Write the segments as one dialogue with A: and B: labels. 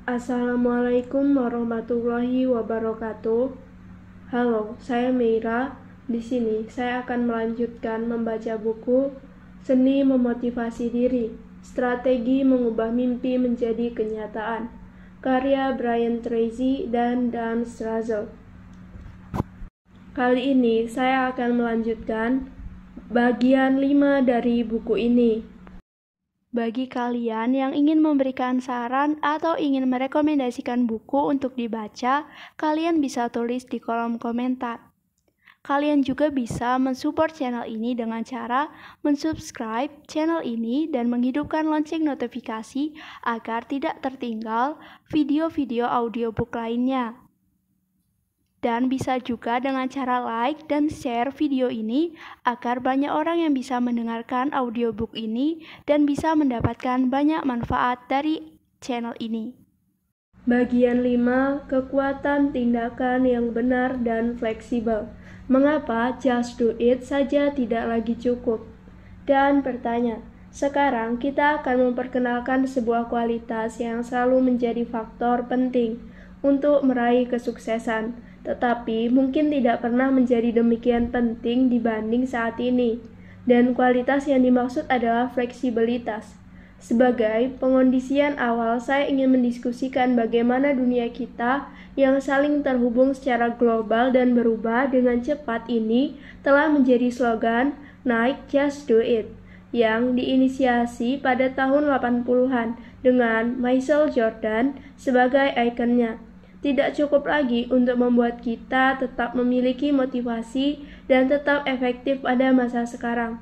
A: Assalamualaikum warahmatullahi wabarakatuh. Halo, saya Meira. Di sini saya akan melanjutkan membaca buku Seni Memotivasi Diri, Strategi Mengubah Mimpi Menjadi Kenyataan, karya Brian Tracy dan Dan Strazel. Kali ini saya akan melanjutkan bagian 5 dari buku ini. Bagi kalian yang ingin memberikan saran atau ingin merekomendasikan buku untuk dibaca, kalian bisa tulis di kolom komentar. Kalian juga bisa mensupport channel ini dengan cara mensubscribe channel ini dan menghidupkan lonceng notifikasi agar tidak tertinggal video-video audiobook lainnya. Dan bisa juga dengan cara like dan share video ini agar banyak orang yang bisa mendengarkan audiobook ini dan bisa mendapatkan banyak manfaat dari channel ini. Bagian 5, kekuatan tindakan yang benar dan fleksibel. Mengapa just do it saja tidak lagi cukup? Dan bertanya, sekarang kita akan memperkenalkan sebuah kualitas yang selalu menjadi faktor penting untuk meraih kesuksesan, tetapi mungkin tidak pernah menjadi demikian penting dibanding saat ini. Dan kualitas yang dimaksud adalah fleksibilitas. Sebagai pengondisian awal, saya ingin mendiskusikan bagaimana dunia kita yang saling terhubung secara global dan berubah dengan cepat ini telah menjadi slogan Nike Just Do It yang diinisiasi pada tahun 80-an dengan Michael Jordan sebagai ikonnya. Tidak cukup lagi untuk membuat kita tetap memiliki motivasi dan tetap efektif pada masa sekarang.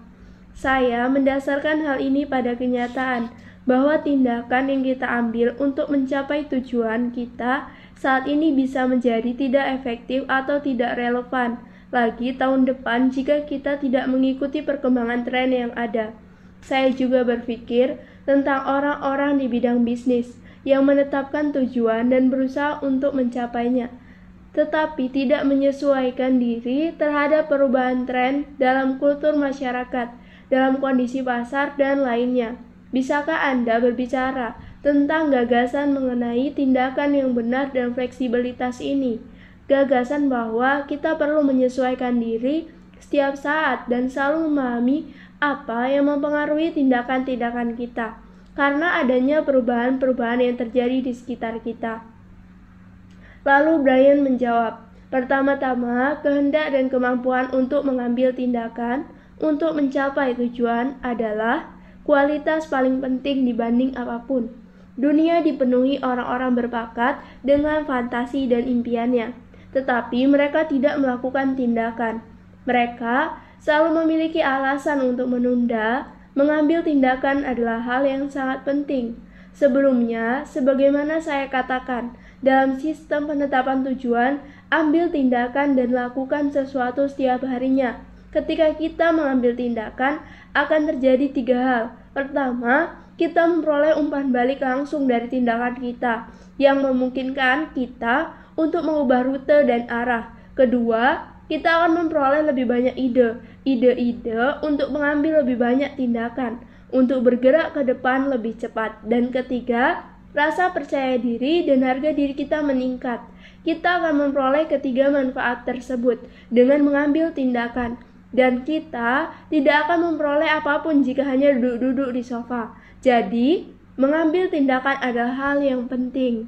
A: Saya mendasarkan hal ini pada kenyataan bahwa tindakan yang kita ambil untuk mencapai tujuan kita saat ini bisa menjadi tidak efektif atau tidak relevan lagi tahun depan jika kita tidak mengikuti perkembangan tren yang ada. Saya juga berpikir tentang orang-orang di bidang bisnis yang menetapkan tujuan dan berusaha untuk mencapainya, tetapi tidak menyesuaikan diri terhadap perubahan tren dalam kultur masyarakat, dalam kondisi pasar, dan lainnya. Bisakah Anda berbicara tentang gagasan mengenai tindakan yang benar dan fleksibilitas ini? Gagasan bahwa kita perlu menyesuaikan diri setiap saat dan selalu memahami apa yang mempengaruhi tindakan-tindakan kita, karena adanya perubahan-perubahan yang terjadi di sekitar kita. Lalu Brian menjawab, pertama-tama, kehendak dan kemampuan untuk mengambil tindakan untuk mencapai tujuan adalah kualitas paling penting dibanding apapun. Dunia dipenuhi orang-orang berbakat dengan fantasi dan impiannya, tetapi mereka tidak melakukan tindakan. Mereka selalu memiliki alasan untuk menunda. Mengambil tindakan adalah hal yang sangat penting. Sebelumnya, sebagaimana saya katakan, dalam sistem penetapan tujuan, ambil tindakan dan lakukan sesuatu setiap harinya. Ketika kita mengambil tindakan, akan terjadi 3 hal. Pertama, kita memperoleh umpan balik langsung dari tindakan kita, yang memungkinkan kita untuk mengubah rute dan arah. Kedua, kita akan memperoleh lebih banyak ide-ide untuk mengambil lebih banyak tindakan, untuk bergerak ke depan lebih cepat. Dan ketiga, rasa percaya diri dan harga diri kita meningkat. Kita akan memperoleh ketiga manfaat tersebut dengan mengambil tindakan. Dan kita tidak akan memperoleh apapun jika hanya duduk-duduk di sofa. Jadi, mengambil tindakan adalah hal yang penting.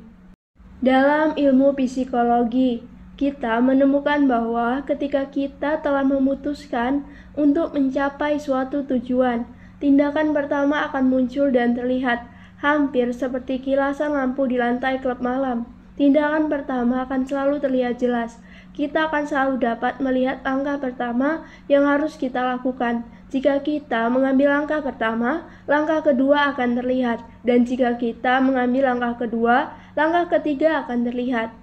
A: Dalam ilmu psikologi, kita menemukan bahwa ketika kita telah memutuskan untuk mencapai suatu tujuan, tindakan pertama akan muncul dan terlihat, hampir seperti kilasan lampu di lantai klub malam. Tindakan pertama akan selalu terlihat jelas. Kita akan selalu dapat melihat langkah pertama yang harus kita lakukan. Jika kita mengambil langkah pertama, langkah kedua akan terlihat. Dan jika kita mengambil langkah kedua, langkah ketiga akan terlihat.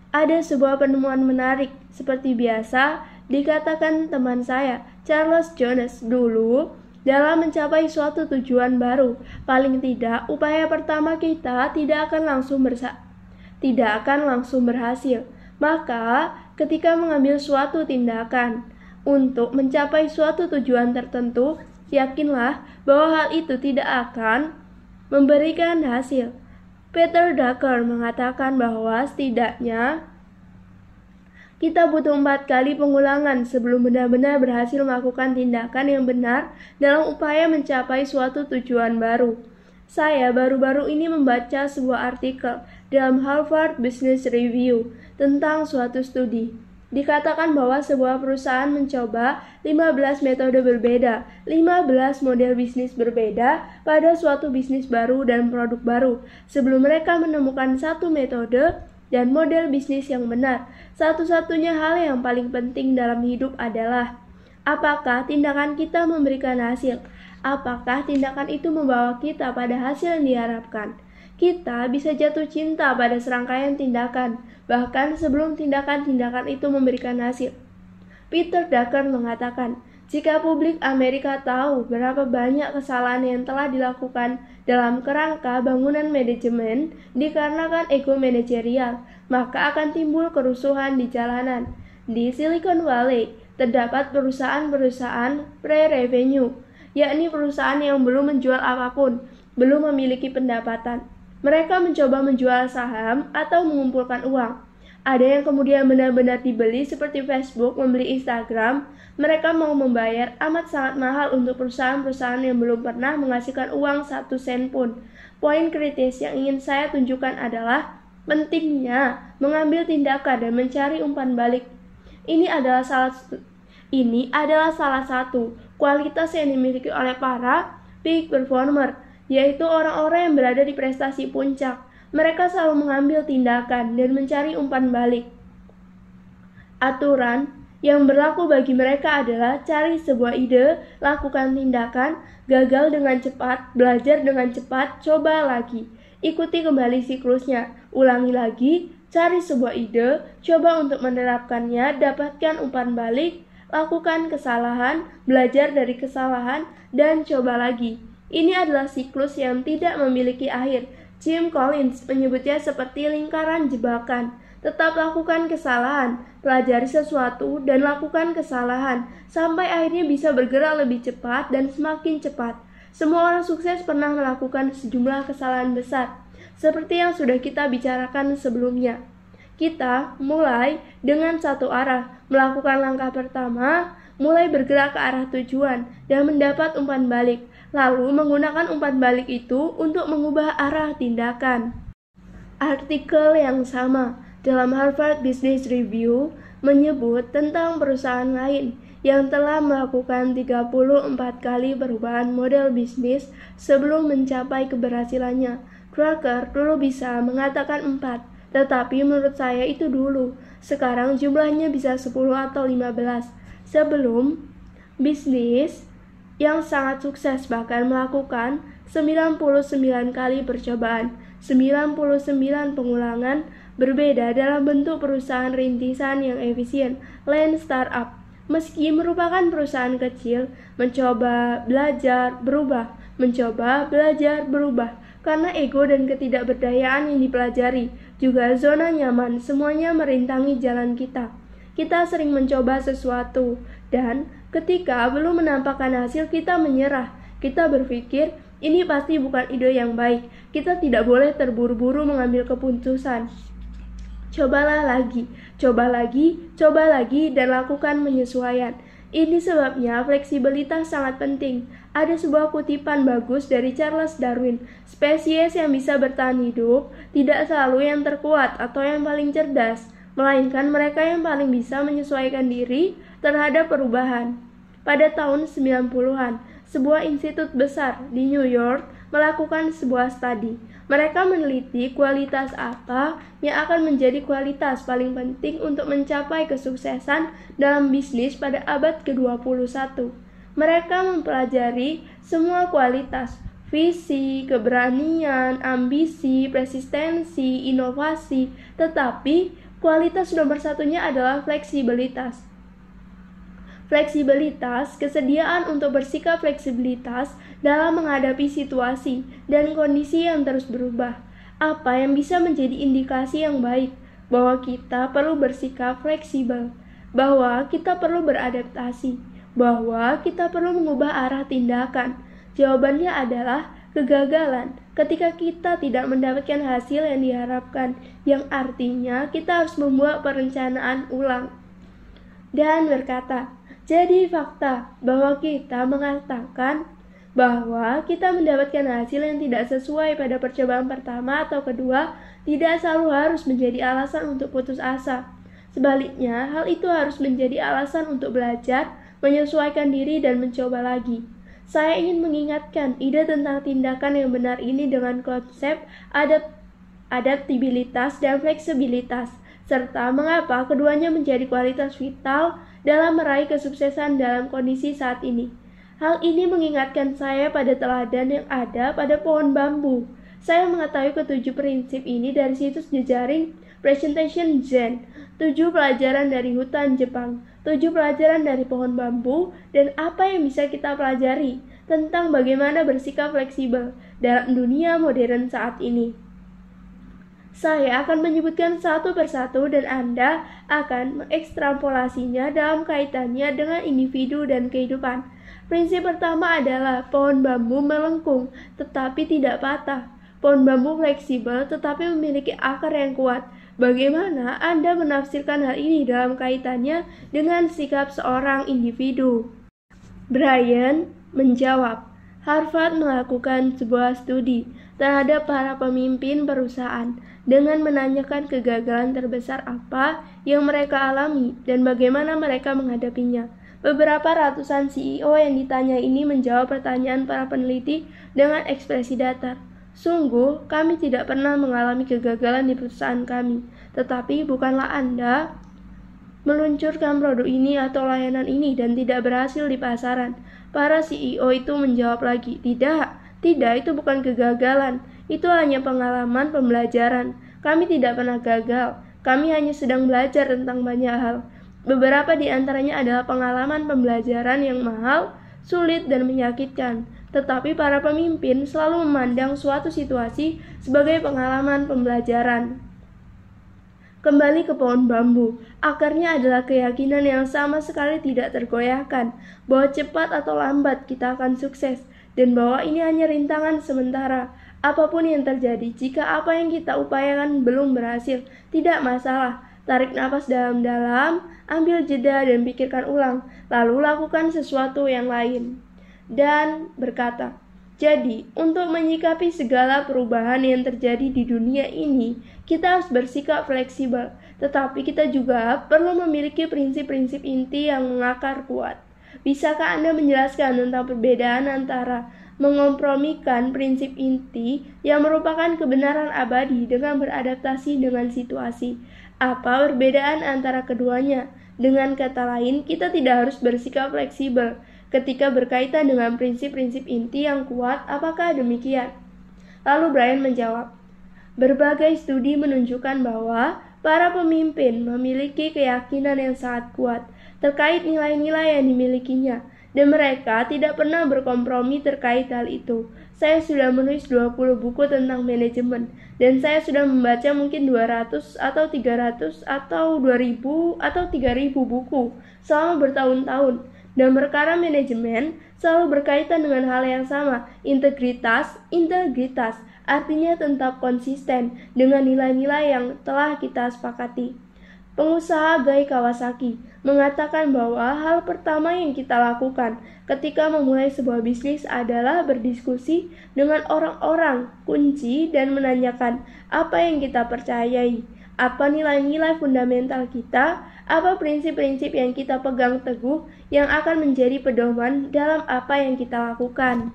A: Ada sebuah penemuan menarik, seperti biasa dikatakan teman saya, Charles Jones, dulu dalam mencapai suatu tujuan baru. Paling tidak, upaya pertama kita tidak akan langsung berhasil. Maka, ketika mengambil suatu tindakan untuk mencapai suatu tujuan tertentu, yakinlah bahwa hal itu tidak akan memberikan hasil. Peter Drucker mengatakan bahwa setidaknya kita butuh 4 kali pengulangan sebelum benar-benar berhasil melakukan tindakan yang benar dalam upaya mencapai suatu tujuan baru. Saya baru-baru ini membaca sebuah artikel dalam Harvard Business Review tentang suatu studi. Dikatakan bahwa sebuah perusahaan mencoba 15 metode berbeda, 15 model bisnis berbeda pada suatu bisnis baru dan produk baru sebelum mereka menemukan satu metode dan model bisnis yang benar. Satu-satunya hal yang paling penting dalam hidup adalah apakah tindakan kita memberikan hasil? Apakah tindakan itu membawa kita pada hasil yang diharapkan? Kita bisa jatuh cinta pada serangkaian tindakan, bahkan sebelum tindakan-tindakan itu memberikan hasil. Peter Drucker mengatakan, jika publik Amerika tahu berapa banyak kesalahan yang telah dilakukan dalam kerangka bangunan manajemen dikarenakan ego manajerial, maka akan timbul kerusuhan di jalanan. Di Silicon Valley, terdapat perusahaan-perusahaan pre-revenue, yakni perusahaan yang belum menjual apapun, belum memiliki pendapatan. Mereka mencoba menjual saham atau mengumpulkan uang. Ada yang kemudian benar-benar dibeli seperti Facebook membeli Instagram. Mereka mau membayar amat sangat mahal untuk perusahaan-perusahaan yang belum pernah menghasilkan uang 1 sen pun. Poin kritis yang ingin saya tunjukkan adalah pentingnya mengambil tindakan dan mencari umpan balik. Ini adalah salah satu kualitas yang dimiliki oleh para peak performer, yaitu orang-orang yang berada di prestasi puncak. Mereka selalu mengambil tindakan dan mencari umpan balik. Aturan yang berlaku bagi mereka adalah cari sebuah ide, lakukan tindakan, gagal dengan cepat, belajar dengan cepat, coba lagi. Ikuti kembali siklusnya, ulangi lagi, cari sebuah ide, coba untuk menerapkannya, dapatkan umpan balik, lakukan kesalahan, belajar dari kesalahan, dan coba lagi. Ini adalah siklus yang tidak memiliki akhir. Jim Collins menyebutnya seperti lingkaran jebakan. Tetap lakukan kesalahan, pelajari sesuatu, dan lakukan kesalahan, sampai akhirnya bisa bergerak lebih cepat dan semakin cepat. Semua orang sukses pernah melakukan sejumlah kesalahan besar, seperti yang sudah kita bicarakan sebelumnya. Kita mulai dengan satu arah, melakukan langkah pertama, mulai bergerak ke arah tujuan, dan mendapat umpan balik. Lalu menggunakan umpan balik itu untuk mengubah arah tindakan. Artikel yang sama dalam Harvard Business Review menyebut tentang perusahaan lain yang telah melakukan 34 kali perubahan model bisnis sebelum mencapai keberhasilannya. Drucker dulu bisa mengatakan 4, tetapi menurut saya itu dulu. Sekarang jumlahnya bisa 10 atau 15. Sebelum bisnis yang sangat sukses bahkan melakukan 99 kali percobaan, 99 pengulangan berbeda dalam bentuk perusahaan rintisan yang efisien, lean startup. Meski merupakan perusahaan kecil, mencoba belajar berubah, karena ego dan ketidakberdayaan yang dipelajari, juga zona nyaman, semuanya merintangi jalan kita. Kita sering mencoba sesuatu, dan ketika belum menampakkan hasil, kita menyerah. Kita berpikir, ini pasti bukan ide yang baik. Kita tidak boleh terburu-buru mengambil keputusan. Coba lagi, dan lakukan penyesuaian. Ini sebabnya fleksibilitas sangat penting. Ada sebuah kutipan bagus dari Charles Darwin. Spesies yang bisa bertahan hidup tidak selalu yang terkuat atau yang paling cerdas, melainkan mereka yang paling bisa menyesuaikan diri terhadap perubahan. Pada tahun 90-an, sebuah institut besar di New York melakukan sebuah studi. Mereka meneliti kualitas apa yang akan menjadi kualitas paling penting untuk mencapai kesuksesan dalam bisnis pada abad ke-21. Mereka mempelajari semua kualitas, visi, keberanian, ambisi, persistensi, inovasi, tetapi kualitas nomor satunya adalah fleksibilitas. Fleksibilitas, kesediaan untuk bersikap fleksibilitas dalam menghadapi situasi dan kondisi yang terus berubah. Apa yang bisa menjadi indikasi yang baik bahwa kita perlu bersikap fleksibel, bahwa kita perlu beradaptasi, bahwa kita perlu mengubah arah tindakan? Jawabannya adalah kegagalan ketika kita tidak mendapatkan hasil yang diharapkan, yang artinya kita harus membuat perencanaan ulang. Dan berkata, jadi fakta bahwa kita mengatakan bahwa kita mendapatkan hasil yang tidak sesuai pada percobaan pertama atau kedua tidak selalu harus menjadi alasan untuk putus asa. Sebaliknya, hal itu harus menjadi alasan untuk belajar, menyesuaikan diri, dan mencoba lagi. Saya ingin mengingatkan ide tentang tindakan yang benar ini dengan konsep adaptabilitas dan fleksibilitas, serta mengapa keduanya menjadi kualitas vital dalam meraih kesuksesan dalam kondisi saat ini. Hal ini mengingatkan saya pada teladan yang ada pada pohon bambu. Saya mengetahui ketujuh prinsip ini dari situs jejaring Presentation Zen, 7 pelajaran dari hutan Jepang, 7 pelajaran dari pohon bambu, dan apa yang bisa kita pelajari tentang bagaimana bersikap fleksibel dalam dunia modern saat ini. Saya akan menyebutkan satu persatu dan Anda akan mengekstrapolasinya dalam kaitannya dengan individu dan kehidupan. Prinsip pertama adalah pohon bambu melengkung tetapi tidak patah. Pohon bambu fleksibel tetapi memiliki akar yang kuat. Bagaimana Anda menafsirkan hal ini dalam kaitannya dengan sikap seorang individu? Brian menjawab, Harvard melakukan sebuah studi terhadap para pemimpin perusahaan dengan menanyakan kegagalan terbesar apa yang mereka alami dan bagaimana mereka menghadapinya. Beberapa ratusan CEO yang ditanya ini menjawab pertanyaan para peneliti dengan ekspresi datar. Sungguh, kami tidak pernah mengalami kegagalan di perusahaan kami, tetapi bukanlah Anda meluncurkan produk ini atau layanan ini dan tidak berhasil di pasaran. Para CEO itu menjawab lagi, tidak, itu bukan kegagalan, itu hanya pengalaman pembelajaran. Kami tidak pernah gagal, kami hanya sedang belajar tentang banyak hal. Beberapa di antaranya adalah pengalaman pembelajaran yang mahal, sulit, dan menyakitkan. Tetapi para pemimpin selalu memandang suatu situasi sebagai pengalaman pembelajaran. Kembali ke pohon bambu, akarnya adalah keyakinan yang sama sekali tidak tergoyahkan bahwa cepat atau lambat kita akan sukses dan bahwa ini hanya rintangan sementara. Apapun yang terjadi, jika apa yang kita upayakan belum berhasil, tidak masalah. Tarik nafas dalam-dalam, ambil jeda dan pikirkan ulang, lalu lakukan sesuatu yang lain. Dan berkata, jadi untuk menyikapi segala perubahan yang terjadi di dunia ini, kita harus bersikap fleksibel, tetapi kita juga perlu memiliki prinsip-prinsip inti yang mengakar kuat. Bisakah Anda menjelaskan tentang perbedaan antara mengompromikan prinsip inti yang merupakan kebenaran abadi dengan beradaptasi dengan situasi? Apa perbedaan antara keduanya? Dengan kata lain, kita tidak harus bersikap fleksibel ketika berkaitan dengan prinsip-prinsip inti yang kuat. Apakah demikian? Lalu Brian menjawab, berbagai studi menunjukkan bahwa para pemimpin memiliki keyakinan yang sangat kuat terkait nilai-nilai yang dimilikinya, dan mereka tidak pernah berkompromi terkait hal itu. Saya sudah menulis 20 buku tentang manajemen, dan saya sudah membaca mungkin 200 atau 300 atau 2000 atau 3000 buku selama bertahun-tahun. Dan perkara manajemen selalu berkaitan dengan hal yang sama, integritas, artinya tetap konsisten dengan nilai-nilai yang telah kita sepakati. Pengusaha Guy Kawasaki mengatakan bahwa hal pertama yang kita lakukan ketika memulai sebuah bisnis adalah berdiskusi dengan orang-orang kunci dan menanyakan apa yang kita percayai, apa nilai-nilai fundamental kita, apa prinsip-prinsip yang kita pegang teguh yang akan menjadi pedoman dalam apa yang kita lakukan.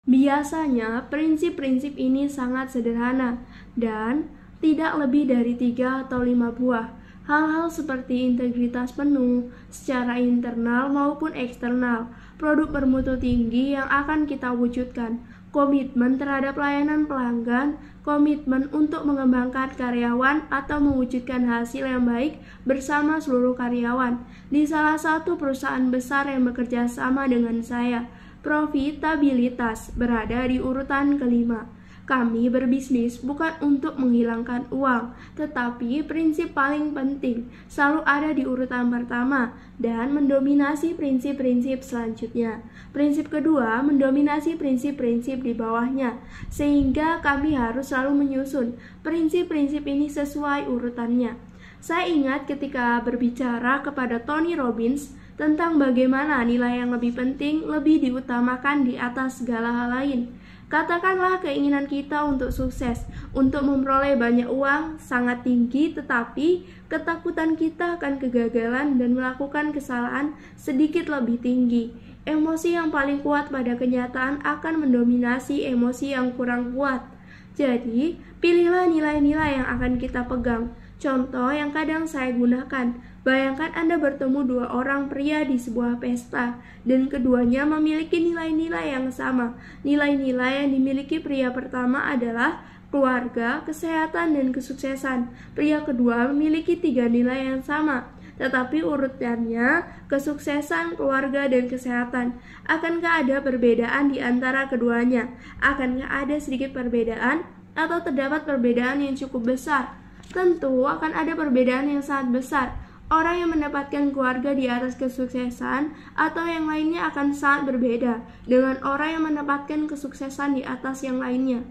A: Biasanya prinsip-prinsip ini sangat sederhana dan tidak lebih dari 3 atau 5 buah. Hal-hal seperti integritas penuh secara internal maupun eksternal, produk bermutu tinggi yang akan kita wujudkan, komitmen terhadap layanan pelanggan, komitmen untuk mengembangkan karyawan atau mewujudkan hasil yang baik bersama seluruh karyawan. Di salah satu perusahaan besar yang bekerja sama dengan saya, profitabilitas berada di urutan kelima. Kami berbisnis bukan untuk menghilangkan uang, tetapi prinsip paling penting selalu ada di urutan pertama dan mendominasi prinsip-prinsip selanjutnya. Prinsip kedua mendominasi prinsip-prinsip di bawahnya, sehingga kami harus selalu menyusun prinsip-prinsip ini sesuai urutannya. Saya ingat ketika berbicara kepada Tony Robbins tentang bagaimana nilai yang lebih penting lebih diutamakan di atas segala hal lain. Katakanlah keinginan kita untuk sukses, untuk memperoleh banyak uang sangat tinggi, tetapi ketakutan kita akan kegagalan dan melakukan kesalahan sedikit lebih tinggi. Emosi yang paling kuat pada kenyataan akan mendominasi emosi yang kurang kuat. Jadi, pilihlah nilai-nilai yang akan kita pegang. Contoh yang kadang saya gunakan, bayangkan Anda bertemu dua orang pria di sebuah pesta, dan keduanya memiliki nilai-nilai yang sama. Nilai-nilai yang dimiliki pria pertama adalah keluarga, kesehatan, dan kesuksesan. Pria kedua memiliki 3 nilai yang sama, tetapi urutannya kesuksesan, keluarga, dan kesehatan. Akankah ada perbedaan di antara keduanya? Akankah ada sedikit perbedaan atau terdapat perbedaan yang cukup besar? Tentu akan ada perbedaan yang sangat besar. Orang yang mendapatkan keluarga di atas kesuksesan atau yang lainnya akan sangat berbeda dengan orang yang mendapatkan kesuksesan di atas yang lainnya.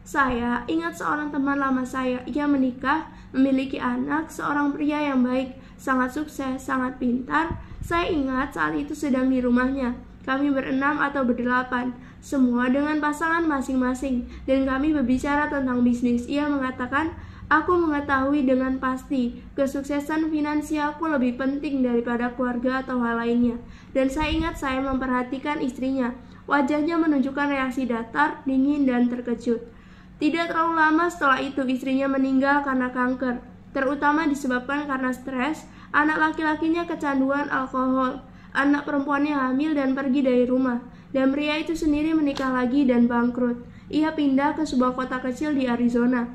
A: Saya ingat seorang teman lama saya, ia menikah, memiliki anak, seorang pria yang baik, sangat sukses, sangat pintar. Saya ingat saat itu sedang di rumahnya. Kami berenam atau berdelapan, semua dengan pasangan masing-masing, dan kami berbicara tentang bisnis. Ia mengatakan, "Aku mengetahui dengan pasti kesuksesan finansialku lebih penting daripada keluarga atau hal lainnya." Dan saya ingat saya memperhatikan istrinya. Wajahnya menunjukkan reaksi datar, dingin, dan terkejut. Tidak terlalu lama setelah itu istrinya meninggal karena kanker, terutama disebabkan karena stres. Anak laki-lakinya kecanduan alkohol, anak perempuannya hamil dan pergi dari rumah, dan pria itu sendiri menikah lagi dan bangkrut. Ia pindah ke sebuah kota kecil di Arizona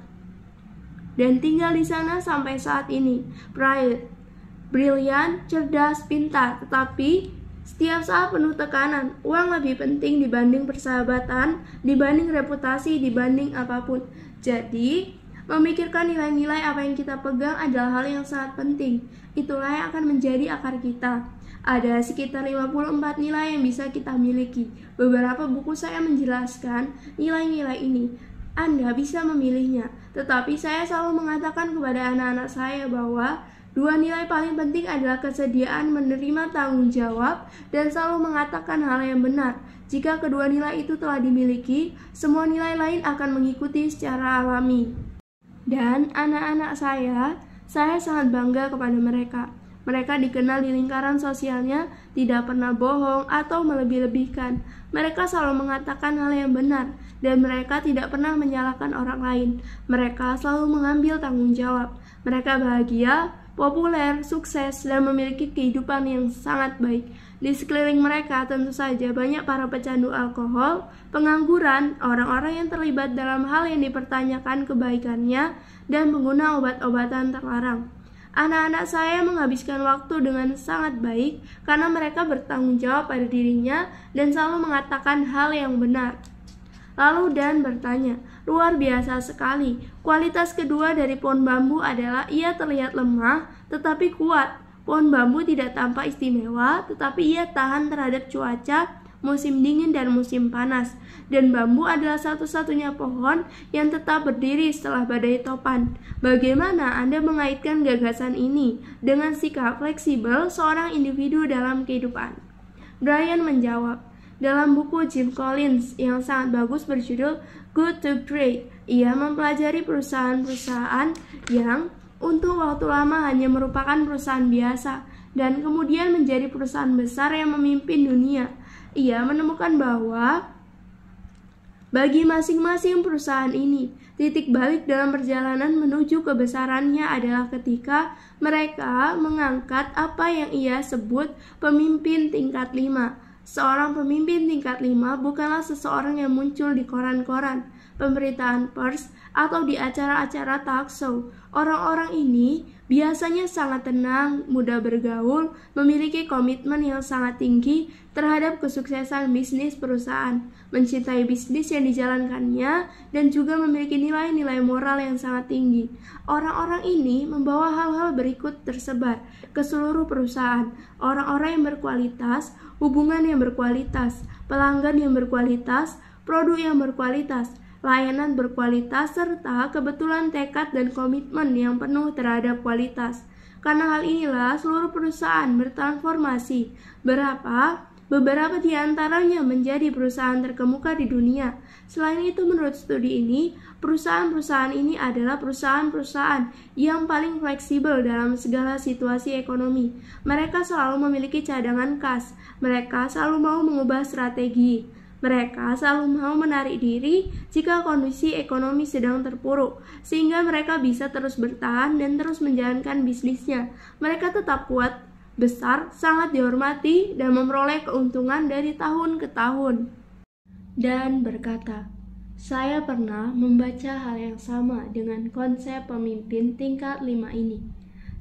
A: dan tinggal di sana sampai saat ini. Brilian, cerdas, pintar, tetapi setiap saat penuh tekanan. Uang lebih penting dibanding persahabatan, dibanding reputasi, dibanding apapun. Jadi, memikirkan nilai-nilai apa yang kita pegang adalah hal yang sangat penting. Itulah yang akan menjadi akar kita. Ada sekitar 54 nilai yang bisa kita miliki. Beberapa buku saya menjelaskan nilai-nilai ini. Anda bisa memilihnya, tetapi saya selalu mengatakan kepada anak-anak saya bahwa 2 nilai paling penting adalah kesediaan menerima tanggung jawab dan selalu mengatakan hal yang benar. Jika kedua nilai itu telah dimiliki, semua nilai lain akan mengikuti secara alami. Dan anak-anak saya sangat bangga kepada mereka. Mereka dikenal di lingkaran sosialnya tidak pernah bohong atau melebih-lebihkan. Mereka selalu mengatakan hal yang benar, dan mereka tidak pernah menyalahkan orang lain. Mereka selalu mengambil tanggung jawab. Mereka bahagia, populer, sukses, dan memiliki kehidupan yang sangat baik. Di sekeliling mereka tentu saja banyak para pecandu alkohol, pengangguran, orang-orang yang terlibat dalam hal yang dipertanyakan kebaikannya, dan pengguna obat-obatan terlarang. Anak-anak saya menghabiskan waktu dengan sangat baik karena mereka bertanggung jawab pada dirinya dan selalu mengatakan hal yang benar. Lalu Dan bertanya, "Luar biasa sekali. Kualitas kedua dari pohon bambu adalah ia terlihat lemah tetapi kuat. Pohon bambu tidak tampak istimewa tetapi ia tahan terhadap cuaca, musim dingin dan musim panas. Dan bambu adalah satu-satunya pohon yang tetap berdiri setelah badai topan." Bagaimana Anda mengaitkan gagasan ini dengan sikap fleksibel seorang individu dalam kehidupan? Brian menjawab, dalam buku Jim Collins yang sangat bagus berjudul Good to Great, ia mempelajari perusahaan-perusahaan yang untuk waktu lama hanya merupakan perusahaan biasa dan kemudian menjadi perusahaan besar yang memimpin dunia. Ia menemukan bahwa bagi masing-masing perusahaan ini, titik balik dalam perjalanan menuju kebesarannya adalah ketika mereka mengangkat apa yang ia sebut pemimpin tingkat 5. Seorang pemimpin tingkat 5 bukanlah seseorang yang muncul di koran-koran, pemberitaan pers, atau di acara-acara talk show. Orang-orang ini biasanya sangat tenang, mudah bergaul, memiliki komitmen yang sangat tinggi terhadap kesuksesan bisnis perusahaan, mencintai bisnis yang dijalankannya, dan juga memiliki nilai-nilai moral yang sangat tinggi. Orang-orang ini membawa hal-hal berikut tersebar ke seluruh perusahaan. Orang-orang yang berkualitas, hubungan yang berkualitas, pelanggan yang berkualitas, produk yang berkualitas, layanan berkualitas, serta kebetulan tekad dan komitmen yang penuh terhadap kualitas. Karena hal inilah seluruh perusahaan bertransformasi. Beberapa di antaranya menjadi perusahaan terkemuka di dunia. Selain itu, menurut studi ini, perusahaan-perusahaan ini adalah perusahaan-perusahaan yang paling fleksibel dalam segala situasi ekonomi. Mereka selalu memiliki cadangan kas. Mereka selalu mau mengubah strategi. Mereka selalu mau menarik diri jika kondisi ekonomi sedang terpuruk, sehingga mereka bisa terus bertahan dan terus menjalankan bisnisnya. Mereka tetap kuat, besar, sangat dihormati, dan memperoleh keuntungan dari tahun ke tahun. Dan berkata, saya pernah membaca hal yang sama dengan konsep pemimpin tingkat 5 ini.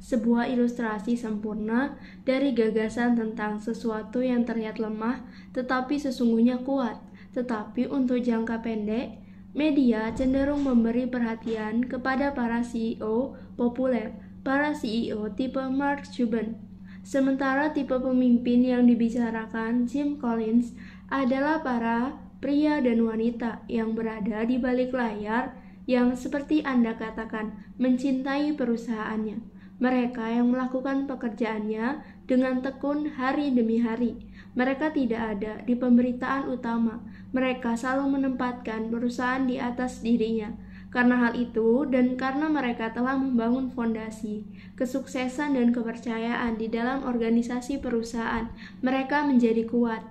A: Sebuah ilustrasi sempurna dari gagasan tentang sesuatu yang terlihat lemah tetapi sesungguhnya kuat. Tetapi untuk jangka pendek, media cenderung memberi perhatian kepada para CEO populer, para CEO tipe Mark Cuban. Sementara tipe pemimpin yang dibicarakan Jim Collins adalah para pria dan wanita yang berada di balik layar yang seperti Anda katakan mencintai perusahaannya. Mereka yang melakukan pekerjaannya dengan tekun hari demi hari. Mereka tidak ada di pemberitaan utama. Mereka selalu menempatkan perusahaan di atas dirinya. Karena hal itu dan karena mereka telah membangun fondasi, kesuksesan dan kepercayaan di dalam organisasi perusahaan, mereka menjadi kuat.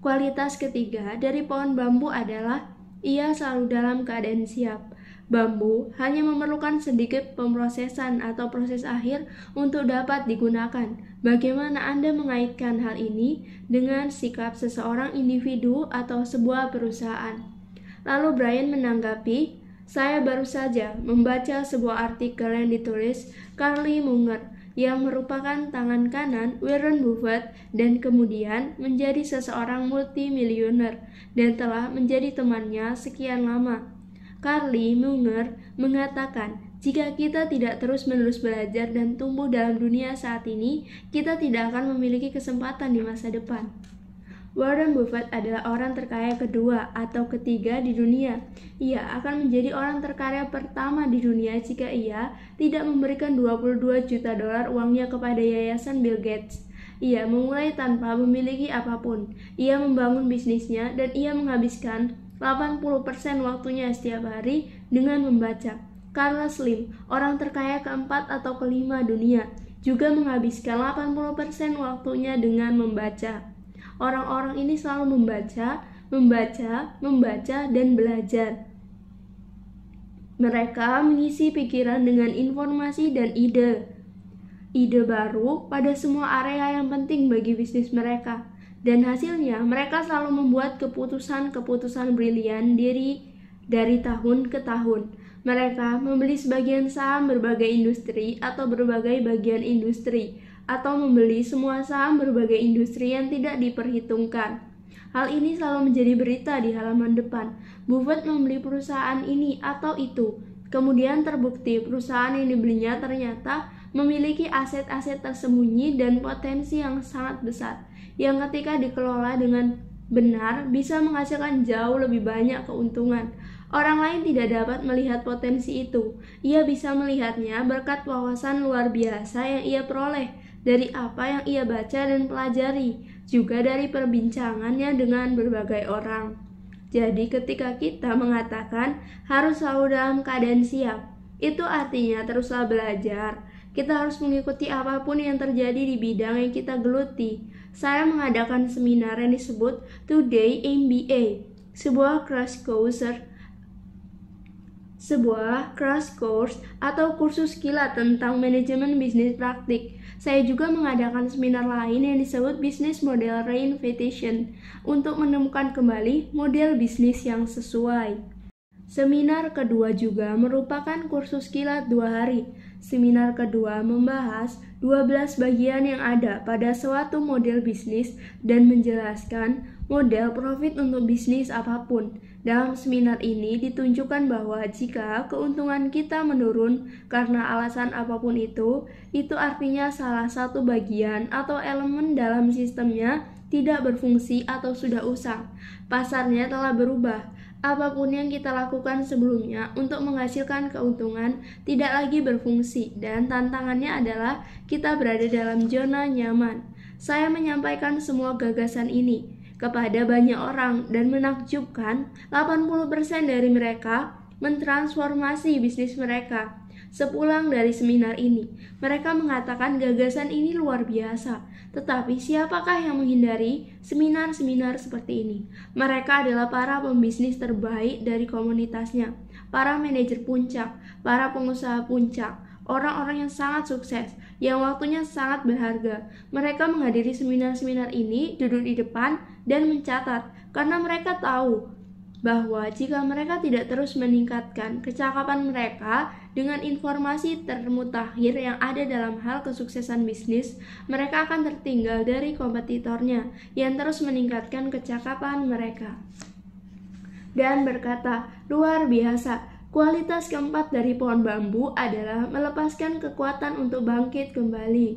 A: Kualitas ketiga dari pohon bambu adalah ia selalu dalam keadaan siap. Bambu hanya memerlukan sedikit pemrosesan atau proses akhir untuk dapat digunakan. Bagaimana Anda mengaitkan hal ini dengan sikap seseorang individu atau sebuah perusahaan? Lalu Brian menanggapi, saya baru saja membaca sebuah artikel yang ditulis Charlie Munger yang merupakan tangan kanan Warren Buffett dan kemudian menjadi seseorang multimilioner dan telah menjadi temannya sekian lama. Charlie Munger mengatakan, jika kita tidak terus-menerus belajar dan tumbuh dalam dunia saat ini, kita tidak akan memiliki kesempatan di masa depan. Warren Buffett adalah orang terkaya kedua atau ketiga di dunia. Ia akan menjadi orang terkaya pertama di dunia jika ia tidak memberikan 22 juta dolar uangnya kepada yayasan Bill Gates. Ia memulai tanpa memiliki apapun. Ia membangun bisnisnya dan ia menghabiskan 80% waktunya setiap hari dengan membaca. Carlos Slim, orang terkaya keempat atau kelima dunia, juga menghabiskan 80% waktunya dengan membaca. Orang-orang ini selalu membaca, dan belajar. Mereka mengisi pikiran dengan informasi dan ide baru pada semua area yang penting bagi bisnis mereka. Dan hasilnya, mereka selalu membuat keputusan-keputusan brilian dari tahun ke tahun. Mereka membeli sebagian saham berbagai industri atau berbagai bagian industri, atau membeli semua saham berbagai industri yang tidak diperhitungkan. Hal ini selalu menjadi berita di halaman depan. Buffett membeli perusahaan ini atau itu. Kemudian terbukti perusahaan yang dibelinya ternyata memiliki aset-aset tersembunyi dan potensi yang sangat besar, yang ketika dikelola dengan benar bisa menghasilkan jauh lebih banyak keuntungan. Orang lain tidak dapat melihat potensi itu. Ia bisa melihatnya berkat wawasan luar biasa yang ia peroleh dari apa yang ia baca dan pelajari, juga dari perbincangannya dengan berbagai orang. Jadi ketika kita mengatakan harus selalu dalam keadaan siap, itu artinya teruslah belajar. Kita harus mengikuti apapun yang terjadi di bidang yang kita geluti. Saya mengadakan seminar yang disebut Today MBA, sebuah crash course atau kursus kilat tentang manajemen bisnis praktik. Saya juga mengadakan seminar lain yang disebut Business Model Reinvention untuk menemukan kembali model bisnis yang sesuai. Seminar kedua juga merupakan kursus kilat 2 hari. Seminar kedua membahas 12 bagian yang ada pada suatu model bisnis dan menjelaskan model profit untuk bisnis apapun. Dalam seminar ini ditunjukkan bahwa jika keuntungan kita menurun karena alasan apapun itu artinya salah satu bagian atau elemen dalam sistemnya tidak berfungsi atau sudah usang. Pasarnya telah berubah. Apapun yang kita lakukan sebelumnya untuk menghasilkan keuntungan tidak lagi berfungsi dan tantangannya adalah kita berada dalam zona nyaman. Saya menyampaikan semua gagasan ini kepada banyak orang dan menakjubkan 80% dari mereka mentransformasi bisnis mereka. Sepulang dari seminar ini, mereka mengatakan gagasan ini luar biasa. Tetapi siapakah yang menghindari seminar-seminar seperti ini? Mereka adalah para pembisnis terbaik dari komunitasnya, para manajer puncak, para pengusaha puncak, orang-orang yang sangat sukses, yang waktunya sangat berharga. Mereka menghadiri seminar-seminar ini, duduk di depan, dan mencatat, karena mereka tahu bahwa jika mereka tidak terus meningkatkan kecakapan mereka dengan informasi termutakhir yang ada dalam hal kesuksesan bisnis, mereka akan tertinggal dari kompetitornya yang terus meningkatkan kecakapan mereka. Dan berkata, luar biasa, kualitas keempat dari pohon bambu adalah melepaskan kekuatan untuk bangkit kembali.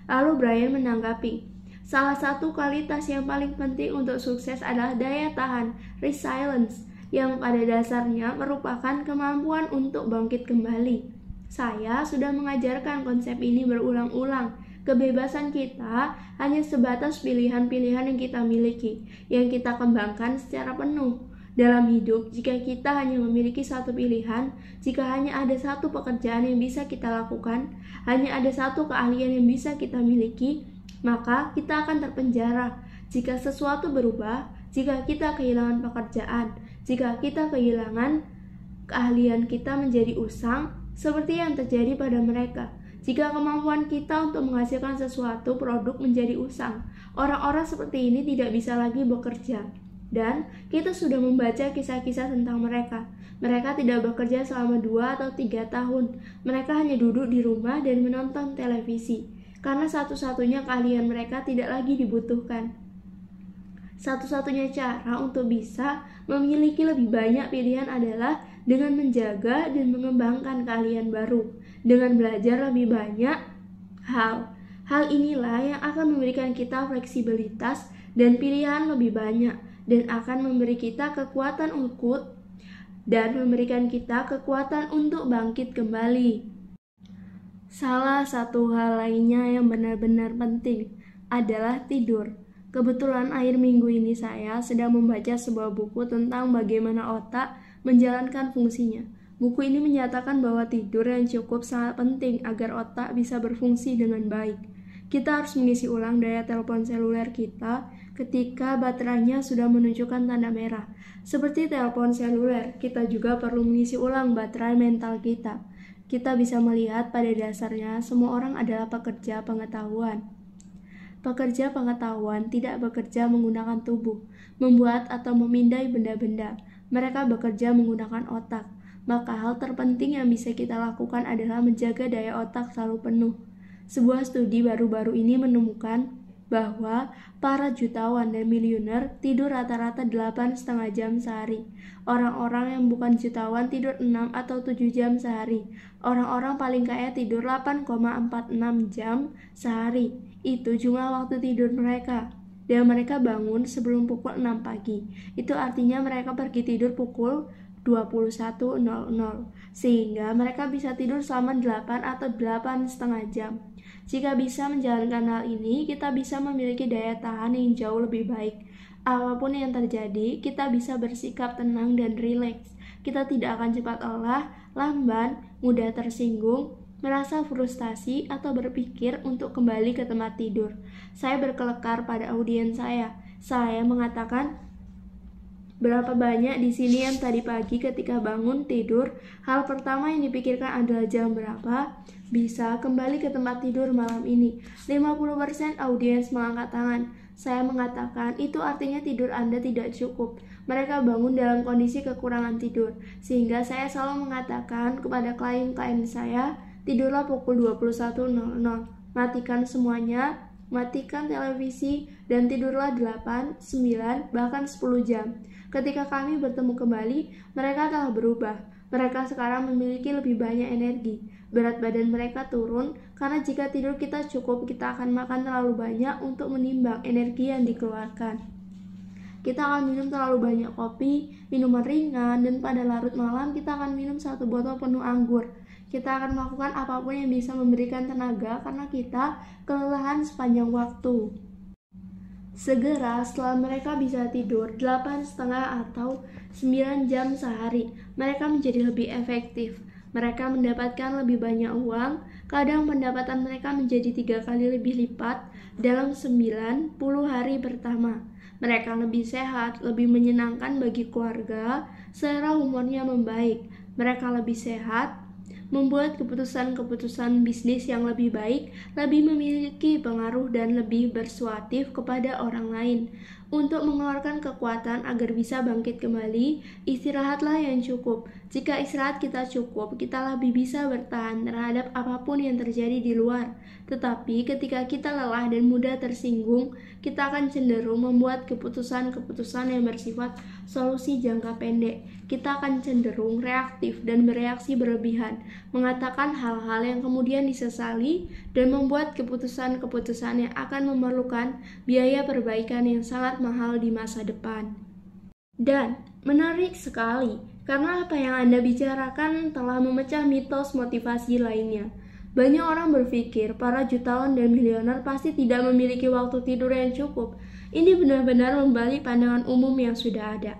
A: Lalu Brian menanggapi, salah satu kualitas yang paling penting untuk sukses adalah daya tahan, resilience, yang pada dasarnya merupakan kemampuan untuk bangkit kembali. Saya sudah mengajarkan konsep ini berulang-ulang. Kebebasan kita hanya sebatas pilihan-pilihan yang kita miliki, yang kita kembangkan secara penuh. Dalam hidup, jika kita hanya memiliki satu pilihan, jika hanya ada satu pekerjaan yang bisa kita lakukan, hanya ada satu keahlian yang bisa kita miliki, maka kita akan terpenjara. Jika sesuatu berubah, jika kita kehilangan pekerjaan, jika kita kehilangan keahlian kita menjadi usang, seperti yang terjadi pada mereka. Jika kemampuan kita untuk menghasilkan sesuatu produk menjadi usang, orang-orang seperti ini tidak bisa lagi bekerja. Dan kita sudah membaca kisah-kisah tentang mereka. Mereka tidak bekerja selama 2 atau 3 tahun. Mereka hanya duduk di rumah dan menonton televisi, karena satu-satunya keahlian mereka tidak lagi dibutuhkan. Satu-satunya cara untuk bisa memiliki lebih banyak pilihan adalah dengan menjaga dan mengembangkan keahlian baru, dengan belajar lebih banyak hal. Hal inilah yang akan memberikan kita fleksibilitas dan pilihan lebih banyak, dan akan memberi kita kekuatan untuk bangkit kembali. Salah satu hal lainnya yang benar-benar penting adalah tidur. Kebetulan akhir minggu ini saya sedang membaca sebuah buku tentang bagaimana otak menjalankan fungsinya. Buku ini menyatakan bahwa tidur yang cukup sangat penting agar otak bisa berfungsi dengan baik. Kita harus mengisi ulang daya telepon seluler kita ketika baterainya sudah menunjukkan tanda merah. Seperti telepon seluler, kita juga perlu mengisi ulang baterai mental kita. Kita bisa melihat pada dasarnya semua orang adalah pekerja pengetahuan. Pekerja pengetahuan tidak bekerja menggunakan tubuh, membuat atau memindai benda-benda. Mereka bekerja menggunakan otak. Maka hal terpenting yang bisa kita lakukan adalah menjaga daya otak selalu penuh. Sebuah studi baru-baru ini menemukan bahwa para jutawan dan miliuner tidur rata-rata 8,5 jam sehari. Orang-orang yang bukan jutawan tidur 6 atau 7 jam sehari. Orang-orang paling kaya tidur 8,46 jam sehari. Itu jumlah waktu tidur mereka. Dan mereka bangun sebelum pukul 6 pagi. Itu artinya mereka pergi tidur pukul 21.00. Sehingga mereka bisa tidur selama 8 atau 8,5 jam. Jika bisa menjalankan hal ini, kita bisa memiliki daya tahan yang jauh lebih baik. Apapun yang terjadi, kita bisa bersikap tenang dan rileks. Kita tidak akan cepat lelah, lamban, mudah tersinggung, merasa frustasi, atau berpikir untuk kembali ke tempat tidur. Saya berkelakar pada audiens saya. Saya mengatakan, berapa banyak di sini yang tadi pagi ketika bangun tidur, hal pertama yang dipikirkan adalah jam berapa bisa kembali ke tempat tidur malam ini. 50% audiens mengangkat tangan. Saya mengatakan, itu artinya tidur Anda tidak cukup. mereka bangun dalam kondisi kekurangan tidur. Sehingga saya selalu mengatakan kepada klien-klien saya, tidurlah pukul 21.00, matikan semuanya, matikan televisi, dan tidurlah 8, 9, bahkan 10 jam. Ketika kami bertemu kembali, mereka telah berubah. Mereka sekarang memiliki lebih banyak energi. Berat badan mereka turun, karena jika tidur kita cukup, kita akan makan terlalu banyak untuk menimbang energi yang dikeluarkan. Kita akan minum terlalu banyak kopi, minuman ringan, dan pada larut malam kita akan minum 1 botol penuh anggur. Kita akan melakukan apapun yang bisa memberikan tenaga karena kita kelelahan sepanjang waktu. Segera setelah mereka bisa tidur 8,5 atau 9 jam sehari, mereka menjadi lebih efektif. Mereka mendapatkan lebih banyak uang, kadang pendapatan mereka menjadi 3 kali lebih lipat dalam 90 hari pertama. Mereka lebih sehat, lebih menyenangkan bagi keluarga, selera humornya membaik. Mereka lebih sehat, membuat keputusan-keputusan bisnis yang lebih baik, lebih memiliki pengaruh dan lebih persuasif kepada orang lain. Untuk mengeluarkan kekuatan agar bisa bangkit kembali, istirahatlah yang cukup. Jika istirahat kita cukup, kita lebih bisa bertahan terhadap apapun yang terjadi di luar. Tetapi ketika kita lelah dan mudah tersinggung, kita akan cenderung membuat keputusan-keputusan yang bersifat solusi jangka pendek. Kita akan cenderung reaktif dan bereaksi berlebihan, mengatakan hal-hal yang kemudian disesali, dan membuat keputusan-keputusan yang akan memerlukan biaya perbaikan yang sangat mahal di masa depan. Dan menarik sekali, karena apa yang Anda bicarakan telah memecah mitos motivasi lainnya. Banyak orang berpikir para jutawan dan miliuner pasti tidak memiliki waktu tidur yang cukup. Ini benar-benar membalik pandangan umum yang sudah ada.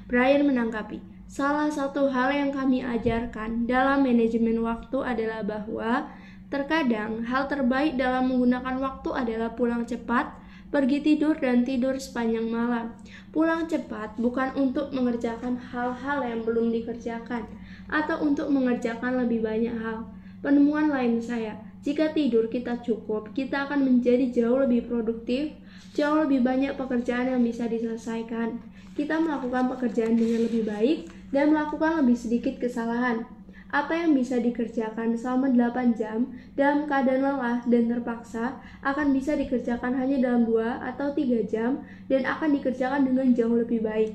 A: Brian menanggapi, salah satu hal yang kami ajarkan dalam manajemen waktu adalah bahwa terkadang hal terbaik dalam menggunakan waktu adalah pulang cepat, pergi tidur, dan tidur sepanjang malam. Pulang cepat bukan untuk mengerjakan hal-hal yang belum dikerjakan atau untuk mengerjakan lebih banyak hal. Penemuan lain saya, jika tidur kita cukup, kita akan menjadi jauh lebih produktif, jauh lebih banyak pekerjaan yang bisa diselesaikan. Kita melakukan pekerjaan dengan lebih baik dan melakukan lebih sedikit kesalahan. Apa yang bisa dikerjakan selama 8 jam dalam keadaan lelah dan terpaksa akan bisa dikerjakan hanya dalam 2 atau 3 jam dan akan dikerjakan dengan jauh lebih baik.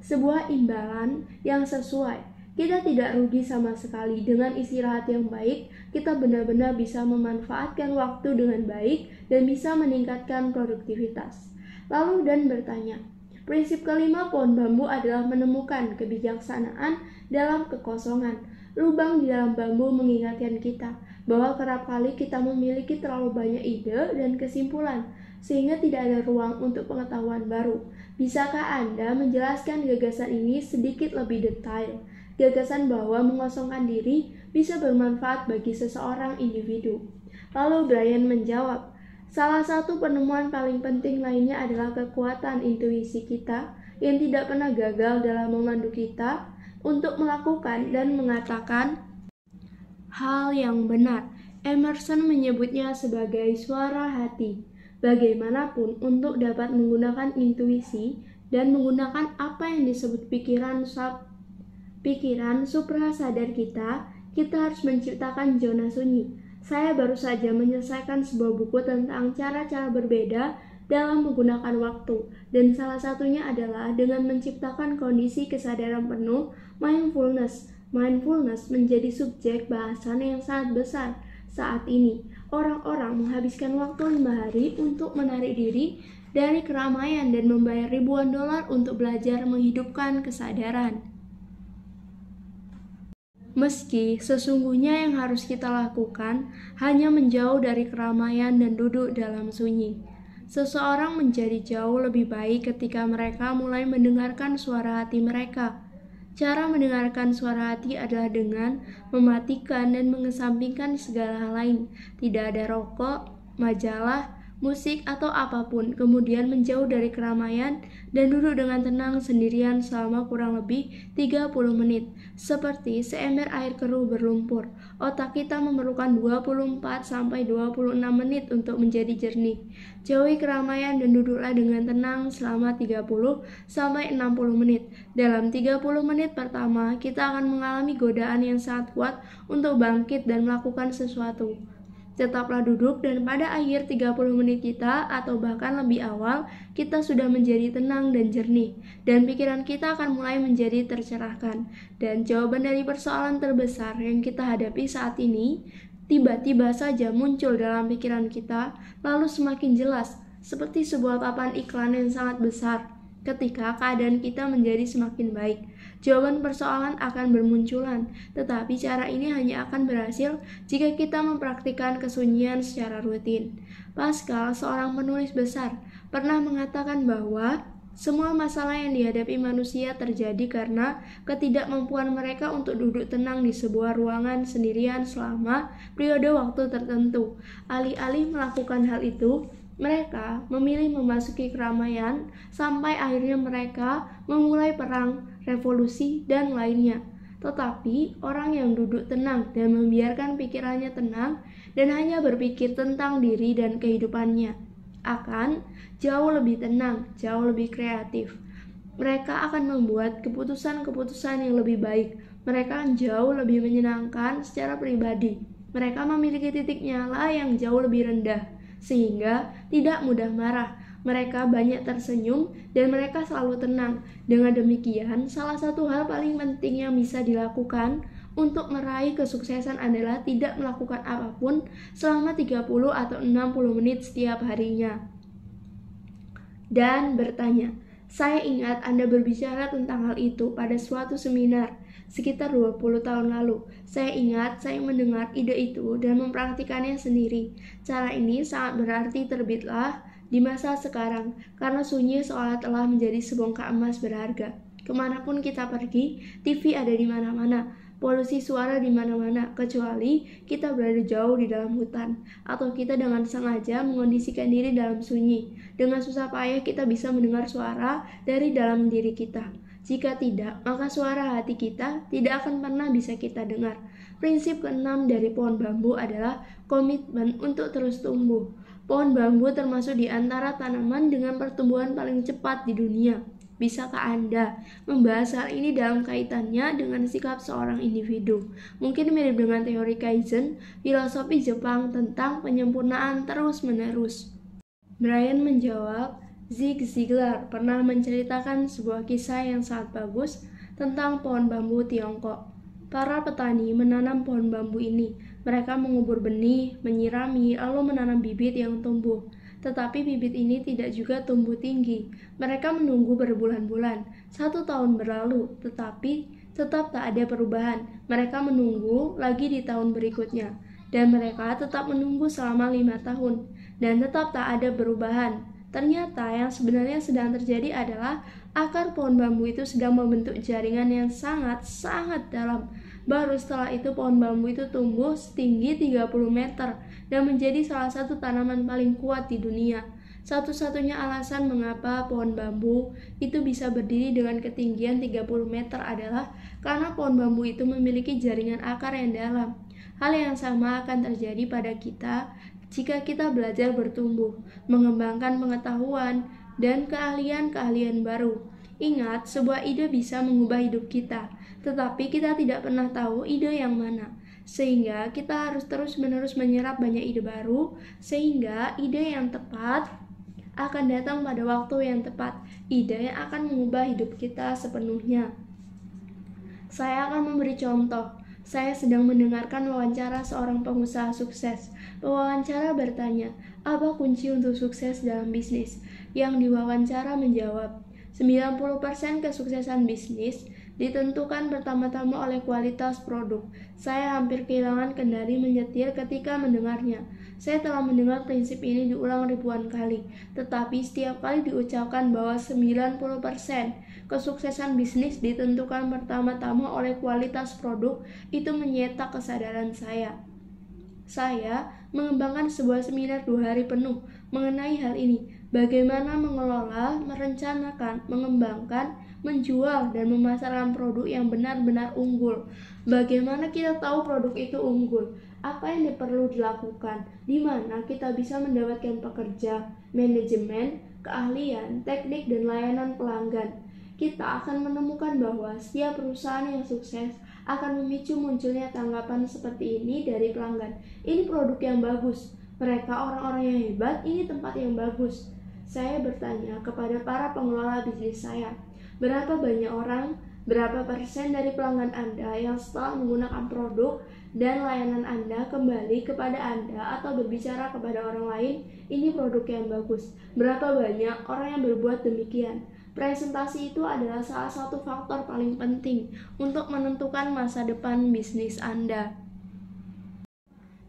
A: Sebuah imbalan yang sesuai. Kita tidak rugi sama sekali dengan istirahat yang baik. Kita benar-benar bisa memanfaatkan waktu dengan baik dan bisa meningkatkan produktivitas. Lalu Dan bertanya, prinsip kelima pohon bambu adalah menemukan kebijaksanaan dalam kekosongan. Lubang di dalam bambu mengingatkan kita bahwa kerap kali kita memiliki terlalu banyak ide dan kesimpulan, sehingga tidak ada ruang untuk pengetahuan baru. Bisakah Anda menjelaskan gagasan ini sedikit lebih detail? Gagasan bahwa mengosongkan diri bisa bermanfaat bagi seseorang individu. Lalu Brian menjawab, salah satu penemuan paling penting lainnya adalah kekuatan intuisi kita yang tidak pernah gagal dalam memandu kita untuk melakukan dan mengatakan hal yang benar. Emerson menyebutnya sebagai suara hati. Bagaimanapun, untuk dapat menggunakan intuisi dan menggunakan apa yang disebut pikiran suprasadar kita harus menciptakan zona sunyi. Saya baru saja menyelesaikan sebuah buku tentang cara-cara berbeda dalam menggunakan waktu, dan salah satunya adalah dengan menciptakan kondisi kesadaran penuh mindfulness. Mindfulness menjadi subjek bahasan yang sangat besar saat ini. Orang-orang menghabiskan waktu 5 hari untuk menarik diri dari keramaian dan membayar ribuan dolar untuk belajar menghidupkan kesadaran. Meski sesungguhnya yang harus kita lakukan hanya menjauh dari keramaian dan duduk dalam sunyi. Seseorang menjadi jauh lebih baik ketika mereka mulai mendengarkan suara hati mereka. Cara mendengarkan suara hati adalah dengan mematikan dan mengesampingkan segala hal lain. Tidak ada rokok, majalah, musik, atau apapun, kemudian menjauh dari keramaian dan duduk dengan tenang sendirian selama kurang lebih 30 menit. Seperti seember air keruh berlumpur, otak kita memerlukan 24-26 menit untuk menjadi jernih. Jauhi keramaian dan duduklah dengan tenang selama 30-60 menit. Dalam 30 menit pertama, kita akan mengalami godaan yang sangat kuat untuk bangkit dan melakukan sesuatu. Tetaplah duduk dan pada akhir 30 menit kita atau bahkan lebih awal, kita sudah menjadi tenang dan jernih dan pikiran kita akan mulai menjadi tercerahkan. Dan jawaban dari persoalan terbesar yang kita hadapi saat ini tiba-tiba saja muncul dalam pikiran kita, lalu semakin jelas seperti sebuah papan iklan yang sangat besar. Ketika keadaan kita menjadi semakin baik, jawaban persoalan akan bermunculan, tetapi cara ini hanya akan berhasil jika kita mempraktikkan kesunyian secara rutin. Pascal, seorang penulis besar, pernah mengatakan bahwa semua masalah yang dihadapi manusia terjadi karena ketidakmampuan mereka untuk duduk tenang di sebuah ruangan sendirian selama periode waktu tertentu. Alih-alih melakukan hal itu, mereka memilih memasuki keramaian sampai akhirnya mereka memulai perang, revolusi, dan lainnya. Tetapi orang yang duduk tenang dan membiarkan pikirannya tenang dan hanya berpikir tentang diri dan kehidupannya akan jauh lebih tenang, jauh lebih kreatif. Mereka akan membuat keputusan-keputusan yang lebih baik. Mereka jauh lebih menyenangkan secara pribadi. Mereka memiliki titik nyala yang jauh lebih rendah, sehingga tidak mudah marah. Mereka banyak tersenyum dan mereka selalu tenang. Dengan demikian, salah satu hal paling penting yang bisa dilakukan untuk meraih kesuksesan adalah tidak melakukan apapun selama 30 atau 60 menit setiap harinya. Dan bertanya, saya ingat Anda berbicara tentang hal itu pada suatu seminar sekitar 20 tahun lalu. Saya ingat saya mendengar ide itu dan mempraktikannya sendiri. Cara ini sangat berarti terbitlah di masa sekarang karena sunyi seolah telah menjadi sebongkah emas berharga. Kemanapun kita pergi, TV ada di mana-mana, polusi suara di mana-mana, kecuali kita berada jauh di dalam hutan, atau kita dengan sengaja mengondisikan diri dalam sunyi. Dengan susah payah kita bisa mendengar suara dari dalam diri kita. Jika tidak, maka suara hati kita tidak akan pernah bisa kita dengar. Prinsip keenam dari pohon bambu adalah komitmen untuk terus tumbuh. Pohon bambu termasuk di antara tanaman dengan pertumbuhan paling cepat di dunia. Bisakah Anda membahas hal ini dalam kaitannya dengan sikap seorang individu? Mungkin mirip dengan teori Kaizen, filosofi Jepang tentang penyempurnaan terus-menerus. Brian menjawab, Zig Ziglar pernah menceritakan sebuah kisah yang sangat bagus tentang pohon bambu Tiongkok. Para petani menanam pohon bambu ini. Mereka mengubur benih, menyirami, lalu menanam bibit yang tumbuh. Tetapi bibit ini tidak juga tumbuh tinggi. Mereka menunggu berbulan-bulan. 1 tahun berlalu, tetapi tetap tak ada perubahan. Mereka menunggu lagi di tahun berikutnya. Dan mereka tetap menunggu selama 5 tahun. Dan tetap tak ada perubahan. Ternyata yang sebenarnya sedang terjadi adalah akar pohon bambu itu sedang membentuk jaringan yang sangat-sangat dalam. Baru setelah itu pohon bambu itu tumbuh setinggi 30 meter dan menjadi salah satu tanaman paling kuat di dunia. Satu-satunya alasan mengapa pohon bambu itu bisa berdiri dengan ketinggian 30 meter adalah karena pohon bambu itu memiliki jaringan akar yang dalam. Hal yang sama akan terjadi pada kita jika kita belajar bertumbuh, mengembangkan pengetahuan, dan keahlian-keahlian baru. Ingat, sebuah ide bisa mengubah hidup kita, tetapi kita tidak pernah tahu ide yang mana. Sehingga kita harus terus-menerus menyerap banyak ide baru, sehingga ide yang tepat akan datang pada waktu yang tepat. Ide yang akan mengubah hidup kita sepenuhnya. Saya akan memberi contoh. Saya sedang mendengarkan wawancara seorang pengusaha sukses. Pewawancara bertanya, apa kunci untuk sukses dalam bisnis? Yang diwawancara menjawab, 90% kesuksesan bisnis ditentukan pertama-tama oleh kualitas produk. Saya hampir kehilangan kendali menyetir ketika mendengarnya. Saya telah mendengar prinsip ini diulang ribuan kali, tetapi setiap kali diucapkan bahwa 90% kesuksesan bisnis ditentukan pertama-tama oleh kualitas produk, itu menyetak kesadaran saya. Saya mengembangkan sebuah seminar 2 hari penuh mengenai hal ini. Bagaimana mengelola, merencanakan, mengembangkan, menjual, dan memasarkan produk yang benar-benar unggul. Bagaimana kita tahu produk itu unggul? Apa yang perlu dilakukan? Di mana kita bisa mendapatkan pekerja, manajemen, keahlian, teknik, dan layanan pelanggan. Kita akan menemukan bahwa setiap perusahaan yang sukses akan memicu munculnya tanggapan seperti ini dari pelanggan. Ini produk yang bagus. Mereka orang-orang yang hebat, ini tempat yang bagus. Saya bertanya kepada para pengelola bisnis saya, berapa banyak orang, berapa persen dari pelanggan Anda yang setelah menggunakan produk dan layanan Anda kembali kepada Anda atau berbicara kepada orang lain, ini produk yang bagus. Berapa banyak orang yang berbuat demikian? Presentasi itu adalah salah satu faktor paling penting untuk menentukan masa depan bisnis Anda.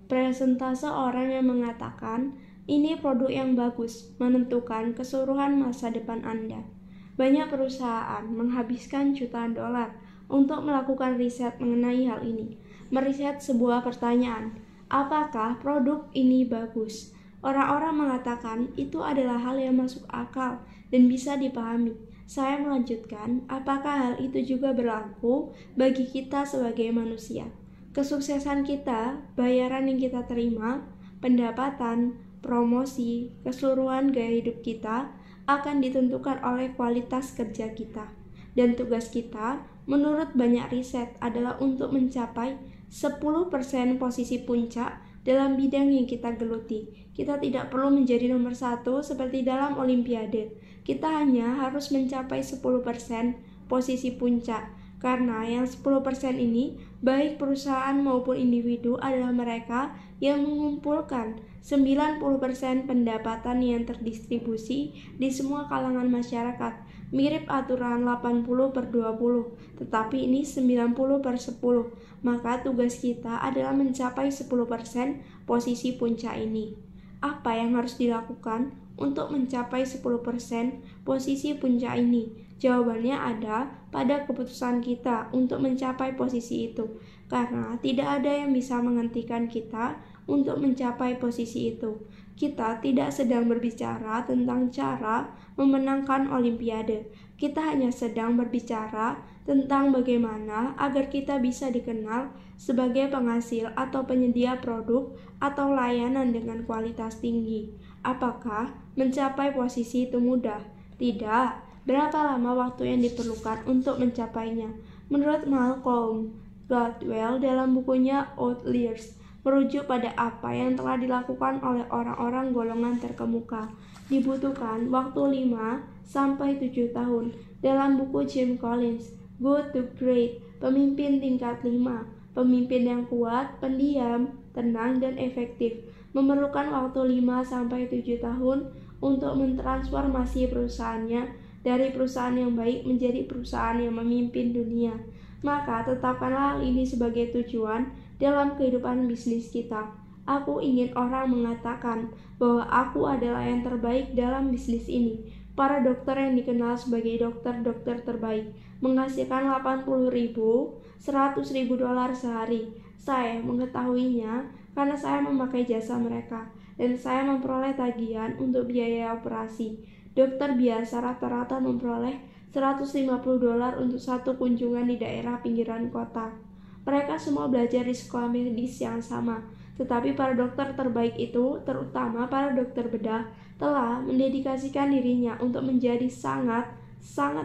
A: Presentase orang yang mengatakan, ini produk yang bagus, menentukan keseluruhan masa depan Anda. Banyak perusahaan menghabiskan jutaan dolar untuk melakukan riset mengenai hal ini. Meriset sebuah pertanyaan, apakah produk ini bagus? Orang-orang mengatakan itu adalah hal yang masuk akal dan bisa dipahami. Saya melanjutkan, apakah hal itu juga berlaku bagi kita sebagai manusia? Kesuksesan kita, bayaran yang kita terima, pendapatan, promosi, keseluruhan gaya hidup kita akan ditentukan oleh kualitas kerja kita. Dan tugas kita, menurut banyak riset, adalah untuk mencapai 10% posisi puncak dalam bidang yang kita geluti. Kita tidak perlu menjadi nomor 1 seperti dalam Olimpiade. Kita hanya harus mencapai 10% posisi puncak. Karena yang 10% ini, baik perusahaan maupun individu adalah mereka yang mengumpulkan 90% pendapatan yang terdistribusi di semua kalangan masyarakat. Mirip aturan 80/20, tetapi ini 90/10. Maka tugas kita adalah mencapai 10% posisi puncak ini. Apa yang harus dilakukan untuk mencapai 10% posisi puncak ini? Jawabannya ada pada keputusan kita untuk mencapai posisi itu, karena tidak ada yang bisa menghentikan kita untuk mencapai posisi itu. Kita tidak sedang berbicara tentang cara memenangkan Olimpiade. Kita hanya sedang berbicara tentang bagaimana agar kita bisa dikenal sebagai penghasil atau penyedia produk atau layanan dengan kualitas tinggi. Apakah mencapai posisi itu mudah? Tidak. Berapa lama waktu yang diperlukan untuk mencapainya? Menurut Malcolm Gladwell dalam bukunya Outliers, merujuk pada apa yang telah dilakukan oleh orang-orang golongan terkemuka, dibutuhkan waktu 5-7 tahun. Dalam buku Jim Collins, Good to Great, pemimpin tingkat 5, pemimpin yang kuat, pendiam, tenang, dan efektif, memerlukan waktu 5-7 tahun untuk mentransformasi perusahaannya dari perusahaan yang baik menjadi perusahaan yang memimpin dunia. Maka tetapkanlah hal ini sebagai tujuan dalam kehidupan bisnis kita. Aku ingin orang mengatakan bahwa aku adalah yang terbaik dalam bisnis ini. Para dokter yang dikenal sebagai dokter-dokter terbaik menghasilkan 80.000, 100.000 dolar sehari. Saya mengetahuinya karena saya memakai jasa mereka dan saya memperoleh tagihan untuk biaya operasi. Dokter biasa rata-rata memperoleh 150 dolar untuk satu kunjungan di daerah pinggiran kota. Mereka semua belajar di sekolah medis yang sama, tetapi para dokter terbaik itu, terutama para dokter bedah, telah mendedikasikan dirinya untuk menjadi sangat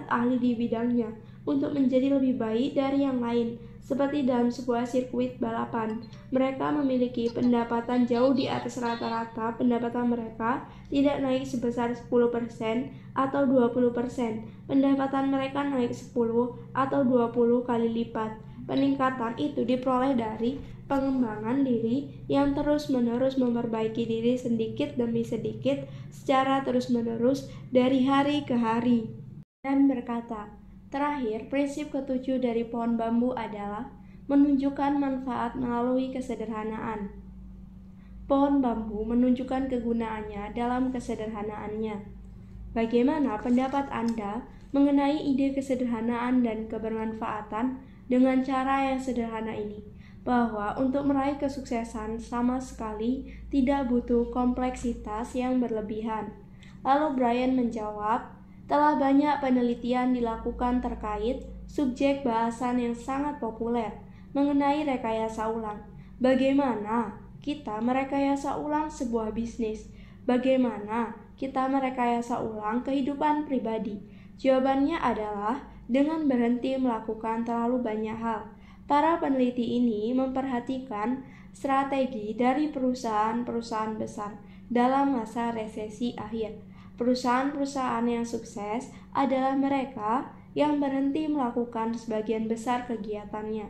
A: ahli di bidangnya, untuk menjadi lebih baik dari yang lain. Seperti dalam sebuah sirkuit balapan, mereka memiliki pendapatan jauh di atas rata-rata. Pendapatan mereka tidak naik sebesar 10% atau 20%. Pendapatan mereka naik 10 atau 20 kali lipat. Peningkatan itu diperoleh dari pengembangan diri yang terus-menerus memperbaiki diri sedikit demi sedikit secara terus-menerus dari hari ke hari. Dan berkata, terakhir, prinsip ketujuh dari pohon bambu adalah menunjukkan manfaat melalui kesederhanaan. Pohon bambu menunjukkan kegunaannya dalam kesederhanaannya. Bagaimana pendapat Anda mengenai ide kesederhanaan dan kebermanfaatan dengan cara yang sederhana ini? bahwa untuk meraih kesuksesan sama sekali tidak butuh kompleksitas yang berlebihan. Lalu Brian menjawab, telah banyak penelitian dilakukan terkait subjek bahasan yang sangat populer mengenai rekayasa ulang. Bagaimana kita merekayasa ulang sebuah bisnis? Bagaimana kita merekayasa ulang kehidupan pribadi? Jawabannya adalah dengan berhenti melakukan terlalu banyak hal. Para peneliti ini memperhatikan strategi dari perusahaan-perusahaan besar dalam masa resesi akhir. Perusahaan-perusahaan yang sukses adalah mereka yang berhenti melakukan sebagian besar kegiatannya,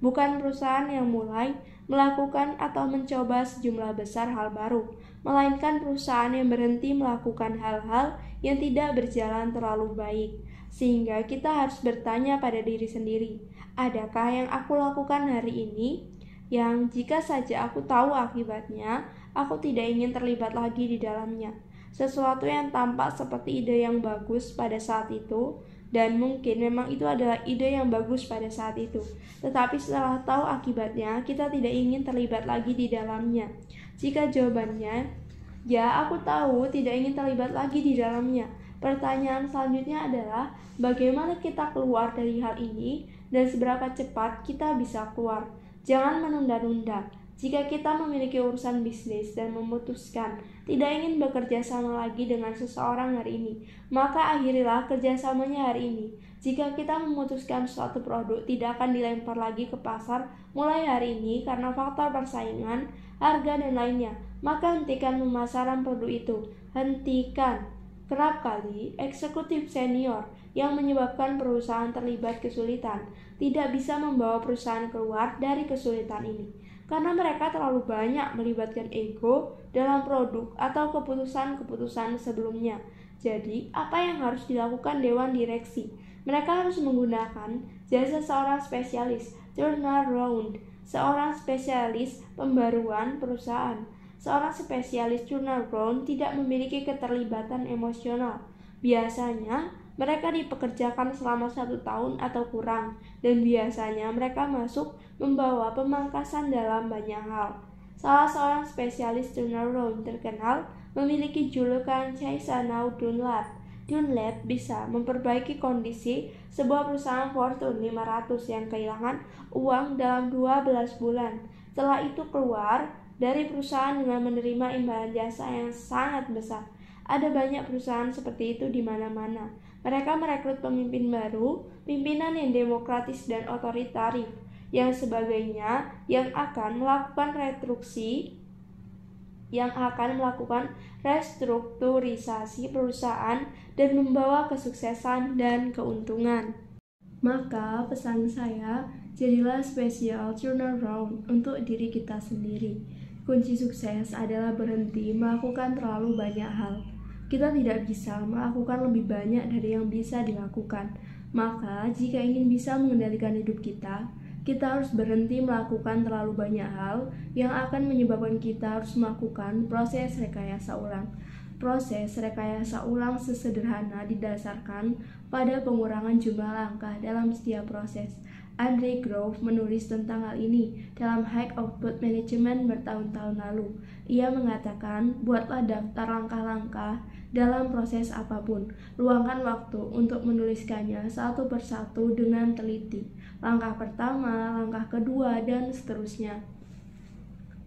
A: bukan perusahaan yang mulai melakukan atau mencoba sejumlah besar hal baru, melainkan perusahaan yang berhenti melakukan hal-hal yang tidak berjalan terlalu baik. Sehingga kita harus bertanya pada diri sendiri, adakah yang aku lakukan hari ini yang jika saja aku tahu akibatnya, aku tidak ingin terlibat lagi di dalamnya. Sesuatu yang tampak seperti ide yang bagus pada saat itu, dan mungkin memang itu adalah ide yang bagus pada saat itu. Tetapi setelah tahu akibatnya, kita tidak ingin terlibat lagi di dalamnya. Jika jawabannya, ya aku tahu tidak ingin terlibat lagi di dalamnya, pertanyaan selanjutnya adalah bagaimana kita keluar dari hal ini dan seberapa cepat kita bisa keluar. Jangan menunda-nunda. Jika kita memiliki urusan bisnis dan memutuskan tidak ingin bekerja sama lagi dengan seseorang hari ini, maka akhirilah kerjasamanya hari ini. Jika kita memutuskan suatu produk tidak akan dilempar lagi ke pasar mulai hari ini karena faktor persaingan, harga, dan lainnya, maka hentikan pemasaran produk itu. Hentikan. Kerap kali, eksekutif senior yang menyebabkan perusahaan terlibat kesulitan tidak bisa membawa perusahaan keluar dari kesulitan ini. Karena mereka terlalu banyak melibatkan ego dalam produk atau keputusan-keputusan sebelumnya. Jadi, apa yang harus dilakukan dewan direksi? Mereka harus menggunakan jasa seorang spesialis turnaround, seorang spesialis pembaruan perusahaan. Seorang spesialis turnaround tidak memiliki keterlibatan emosional. Biasanya, mereka dipekerjakan selama 1 tahun atau kurang, dan biasanya mereka masuk membawa pemangkasan dalam banyak hal. Salah seorang spesialis turnaround terkenal memiliki julukan Chaisanau Dunlap. Dunlap bisa memperbaiki kondisi sebuah perusahaan Fortune 500 yang kehilangan uang dalam 12 bulan. Setelah itu keluar dari perusahaan dengan menerima imbalan jasa yang sangat besar. Ada banyak perusahaan seperti itu di mana-mana. Mereka merekrut pemimpin baru, pimpinan yang demokratis dan otoritatif, yang sebagainya, yang akan melakukan restrukturisasi perusahaan dan membawa kesuksesan dan keuntungan. Maka pesan saya, jadilah special turnaround untuk diri kita sendiri. Kunci sukses adalah berhenti melakukan terlalu banyak hal. Kita tidak bisa melakukan lebih banyak dari yang bisa dilakukan. Maka, jika ingin bisa mengendalikan hidup kita harus berhenti melakukan terlalu banyak hal yang akan menyebabkan kita harus melakukan proses rekayasa ulang. Proses rekayasa ulang sesederhana didasarkan pada pengurangan jumlah langkah dalam setiap proses. Andre Grove menulis tentang hal ini dalam High Output Management bertahun-tahun lalu. Ia mengatakan, buatlah daftar langkah-langkah dalam proses apapun. Luangkan waktu untuk menuliskannya satu persatu dengan teliti. Langkah pertama, langkah kedua, dan seterusnya.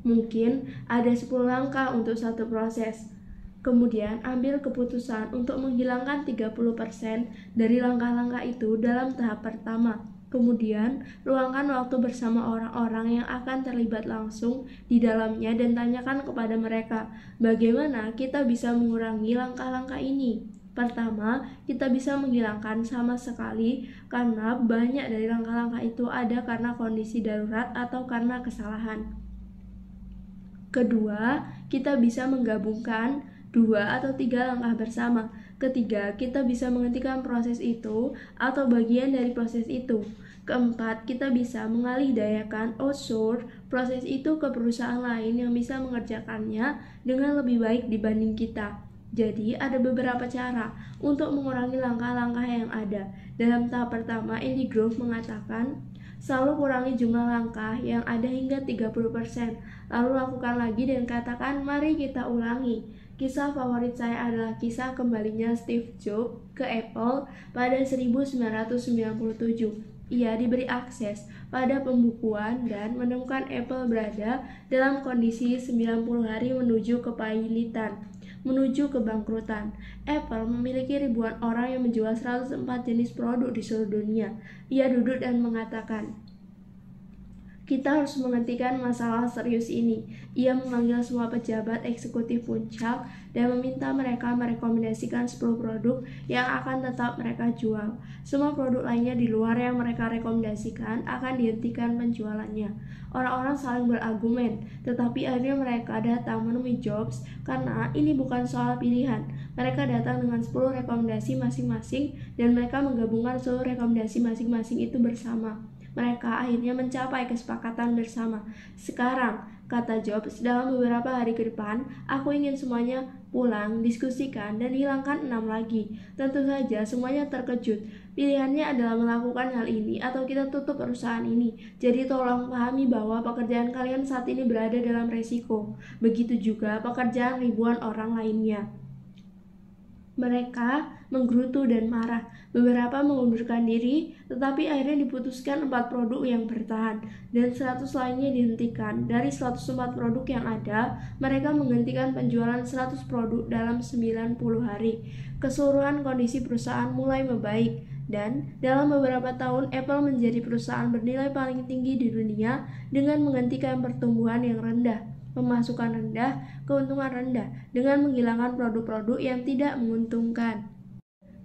A: Mungkin ada 10 langkah untuk satu proses. Kemudian ambil keputusan untuk menghilangkan 30% dari langkah-langkah itu dalam tahap pertama. Kemudian, luangkan waktu bersama orang-orang yang akan terlibat langsung di dalamnya dan tanyakan kepada mereka, bagaimana kita bisa mengurangi langkah-langkah ini. Pertama, kita bisa menghilangkan sama sekali karena banyak dari langkah-langkah itu ada karena kondisi darurat atau karena kesalahan. Kedua, kita bisa menggabungkan 2 atau 3 langkah bersama. Ketiga, kita bisa menghentikan proses itu atau bagian dari proses itu. Keempat, kita bisa mengalihdayakan outsource proses itu ke perusahaan lain yang bisa mengerjakannya dengan lebih baik dibanding kita. Jadi, ada beberapa cara untuk mengurangi langkah-langkah yang ada. Dalam tahap pertama, Andy Grove mengatakan, Selalu kurangi jumlah langkah yang ada hingga 30%. Lalu lakukan lagi dan katakan, mari kita ulangi. Kisah favorit saya adalah kisah kembalinya Steve Jobs ke Apple pada 1997. Ia diberi akses pada pembukuan dan menemukan Apple berada dalam kondisi 90 hari menuju kepailitan, menuju kebangkrutan. Apple memiliki ribuan orang yang menjual 104 jenis produk di seluruh dunia. Ia duduk dan mengatakan, kita harus menghentikan masalah serius ini. Ia memanggil semua pejabat eksekutif puncak dan meminta mereka merekomendasikan 10 produk yang akan tetap mereka jual. Semua produk lainnya di luar yang mereka rekomendasikan akan dihentikan penjualannya. Orang-orang saling berargumen, tetapi akhirnya mereka datang menemui Jobs karena ini bukan soal pilihan. Mereka datang dengan 10 rekomendasi masing-masing dan mereka menggabungkan seluruh rekomendasi masing-masing itu bersama. Mereka akhirnya mencapai kesepakatan bersama. Sekarang, kata Jobs, dalam beberapa hari ke depan, aku ingin semuanya pulang, diskusikan, dan hilangkan 6 lagi. Tentu saja semuanya terkejut. Pilihannya adalah melakukan hal ini atau kita tutup perusahaan ini. Jadi tolong pahami bahwa pekerjaan kalian saat ini berada dalam resiko. Begitu juga pekerjaan ribuan orang lainnya. Mereka menggerutu dan marah. Beberapa mengundurkan diri, tetapi akhirnya diputuskan 4 produk yang bertahan dan 100 lainnya dihentikan. Dari 104 produk yang ada, mereka menghentikan penjualan 100 produk dalam 90 hari. Keseluruhan kondisi perusahaan mulai membaik dan dalam beberapa tahun Apple menjadi perusahaan bernilai paling tinggi di dunia dengan menghentikan pertumbuhan yang rendah, pemasukan rendah, keuntungan rendah, dengan menghilangkan produk-produk yang tidak menguntungkan.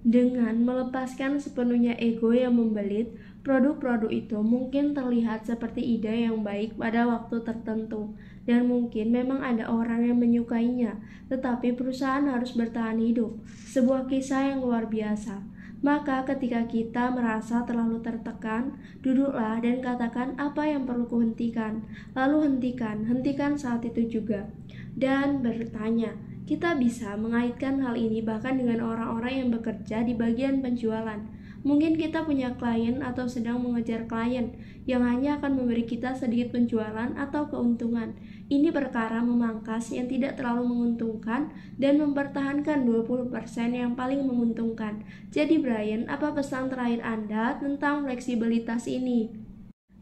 A: Dengan melepaskan sepenuhnya ego yang membelit, produk-produk itu mungkin terlihat seperti ide yang baik pada waktu tertentu, dan mungkin memang ada orang yang menyukainya, tetapi perusahaan harus bertahan hidup. Sebuah kisah yang luar biasa. Maka ketika kita merasa terlalu tertekan, duduklah dan katakan apa yang perlu kuhentikan. Lalu hentikan saat itu juga. Dan bertanya, kita bisa mengaitkan hal ini bahkan dengan orang-orang yang bekerja di bagian penjualan. Mungkin kita punya klien atau sedang mengejar klien yang hanya akan memberi kita sedikit penjualan atau keuntungan. Ini perkara memangkas yang tidak terlalu menguntungkan dan mempertahankan 20% yang paling menguntungkan. Jadi Brian, apa pesan terakhir Anda tentang fleksibilitas ini?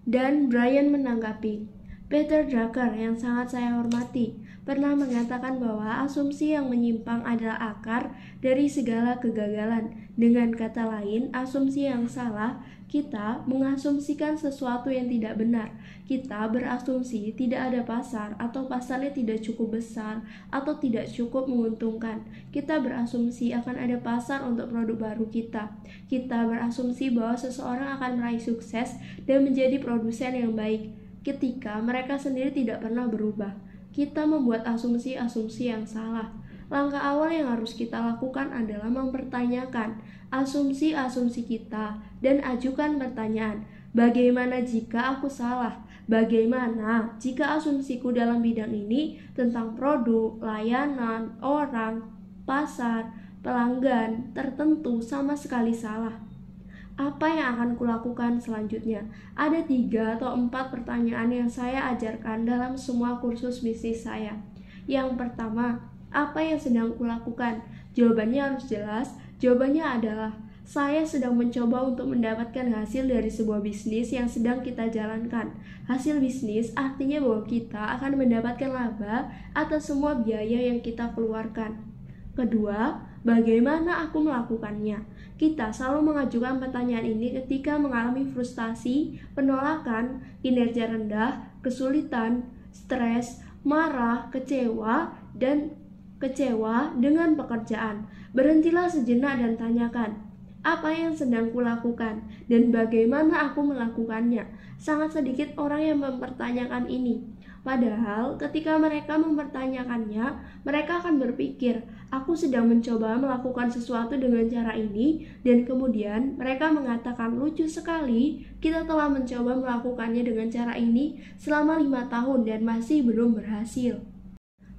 A: Dan Brian menanggapi, Peter Drucker yang sangat saya hormati pernah mengatakan bahwa asumsi yang menyimpang adalah akar dari segala kegagalan. Dengan kata lain, asumsi yang salah, kita mengasumsikan sesuatu yang tidak benar. Kita berasumsi tidak ada pasar atau pasarnya tidak cukup besar atau tidak cukup menguntungkan. Kita berasumsi akan ada pasar untuk produk baru kita. Kita berasumsi bahwa seseorang akan meraih sukses dan menjadi produsen yang baik ketika mereka sendiri tidak pernah berubah. Kita membuat asumsi-asumsi yang salah. Langkah awal yang harus kita lakukan adalah mempertanyakan asumsi-asumsi kita dan ajukan pertanyaan, bagaimana jika aku salah? Bagaimana jika asumsiku dalam bidang ini tentang produk, layanan, orang, pasar, pelanggan tertentu sama sekali salah? Apa yang akan kulakukan selanjutnya? Ada 3 atau 4 pertanyaan yang saya ajarkan dalam semua kursus bisnis saya. Yang pertama, apa yang sedang kulakukan? Jawabannya harus jelas. Jawabannya adalah, saya sedang mencoba untuk mendapatkan hasil dari sebuah bisnis yang sedang kita jalankan. Hasil bisnis artinya bahwa kita akan mendapatkan laba atas semua biaya yang kita keluarkan. Kedua, bagaimana aku melakukannya? Kita selalu mengajukan pertanyaan ini ketika mengalami frustasi, penolakan, kinerja rendah, kesulitan, stres, marah, kecewa dengan pekerjaan. Berhentilah sejenak dan tanyakan, apa yang sedang kulakukan dan bagaimana aku melakukannya? Sangat sedikit orang yang mempertanyakan ini. Padahal ketika mereka mempertanyakannya, mereka akan berpikir, aku sedang mencoba melakukan sesuatu dengan cara ini, dan kemudian mereka mengatakan, lucu sekali, kita telah mencoba melakukannya dengan cara ini selama 5 tahun dan masih belum berhasil.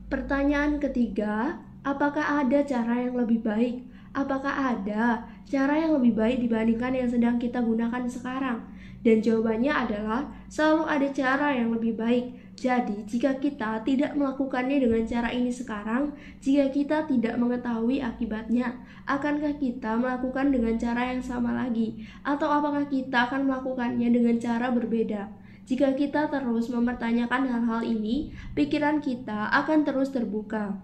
A: Pertanyaan ketiga, apakah ada cara yang lebih baik? Apakah ada cara yang lebih baik dibandingkan yang sedang kita gunakan sekarang? Dan jawabannya adalah selalu ada cara yang lebih baik. Jadi, jika kita tidak melakukannya dengan cara ini sekarang, jika kita tidak mengetahui akibatnya, akankah kita melakukan dengan cara yang sama lagi? Atau apakah kita akan melakukannya dengan cara berbeda? Jika kita terus mempertanyakan hal-hal ini, pikiran kita akan terus terbuka.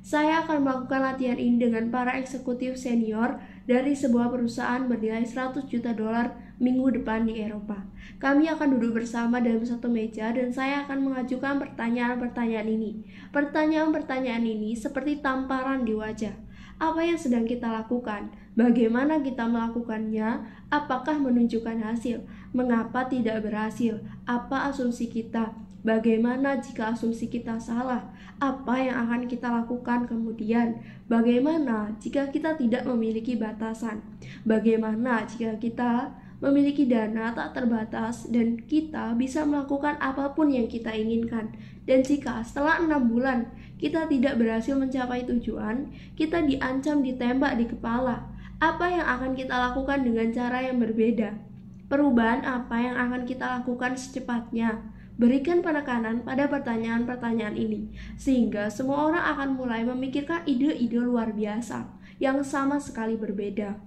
A: Saya akan melakukan latihan ini dengan para eksekutif senior dari sebuah perusahaan bernilai 100 juta dolar minggu depan di Eropa. Kami akan duduk bersama dalam satu meja dan saya akan mengajukan pertanyaan-pertanyaan ini. Pertanyaan-pertanyaan ini seperti tamparan di wajah. Apa yang sedang kita lakukan? Bagaimana kita melakukannya? Apakah menunjukkan hasil? Mengapa tidak berhasil? Apa asumsi kita? Bagaimana jika asumsi kita salah? Apa yang akan kita lakukan kemudian? Bagaimana jika kita tidak memiliki batasan? Bagaimana jika kita memiliki dana tak terbatas dan kita bisa melakukan apapun yang kita inginkan? Dan jika setelah 6 bulan kita tidak berhasil mencapai tujuan, kita diancam ditembak di kepala. Apa yang akan kita lakukan dengan cara yang berbeda? Perubahan apa yang akan kita lakukan secepatnya? Berikan penekanan pada pertanyaan-pertanyaan ini, sehingga semua orang akan mulai memikirkan ide-ide luar biasa yang sama sekali berbeda.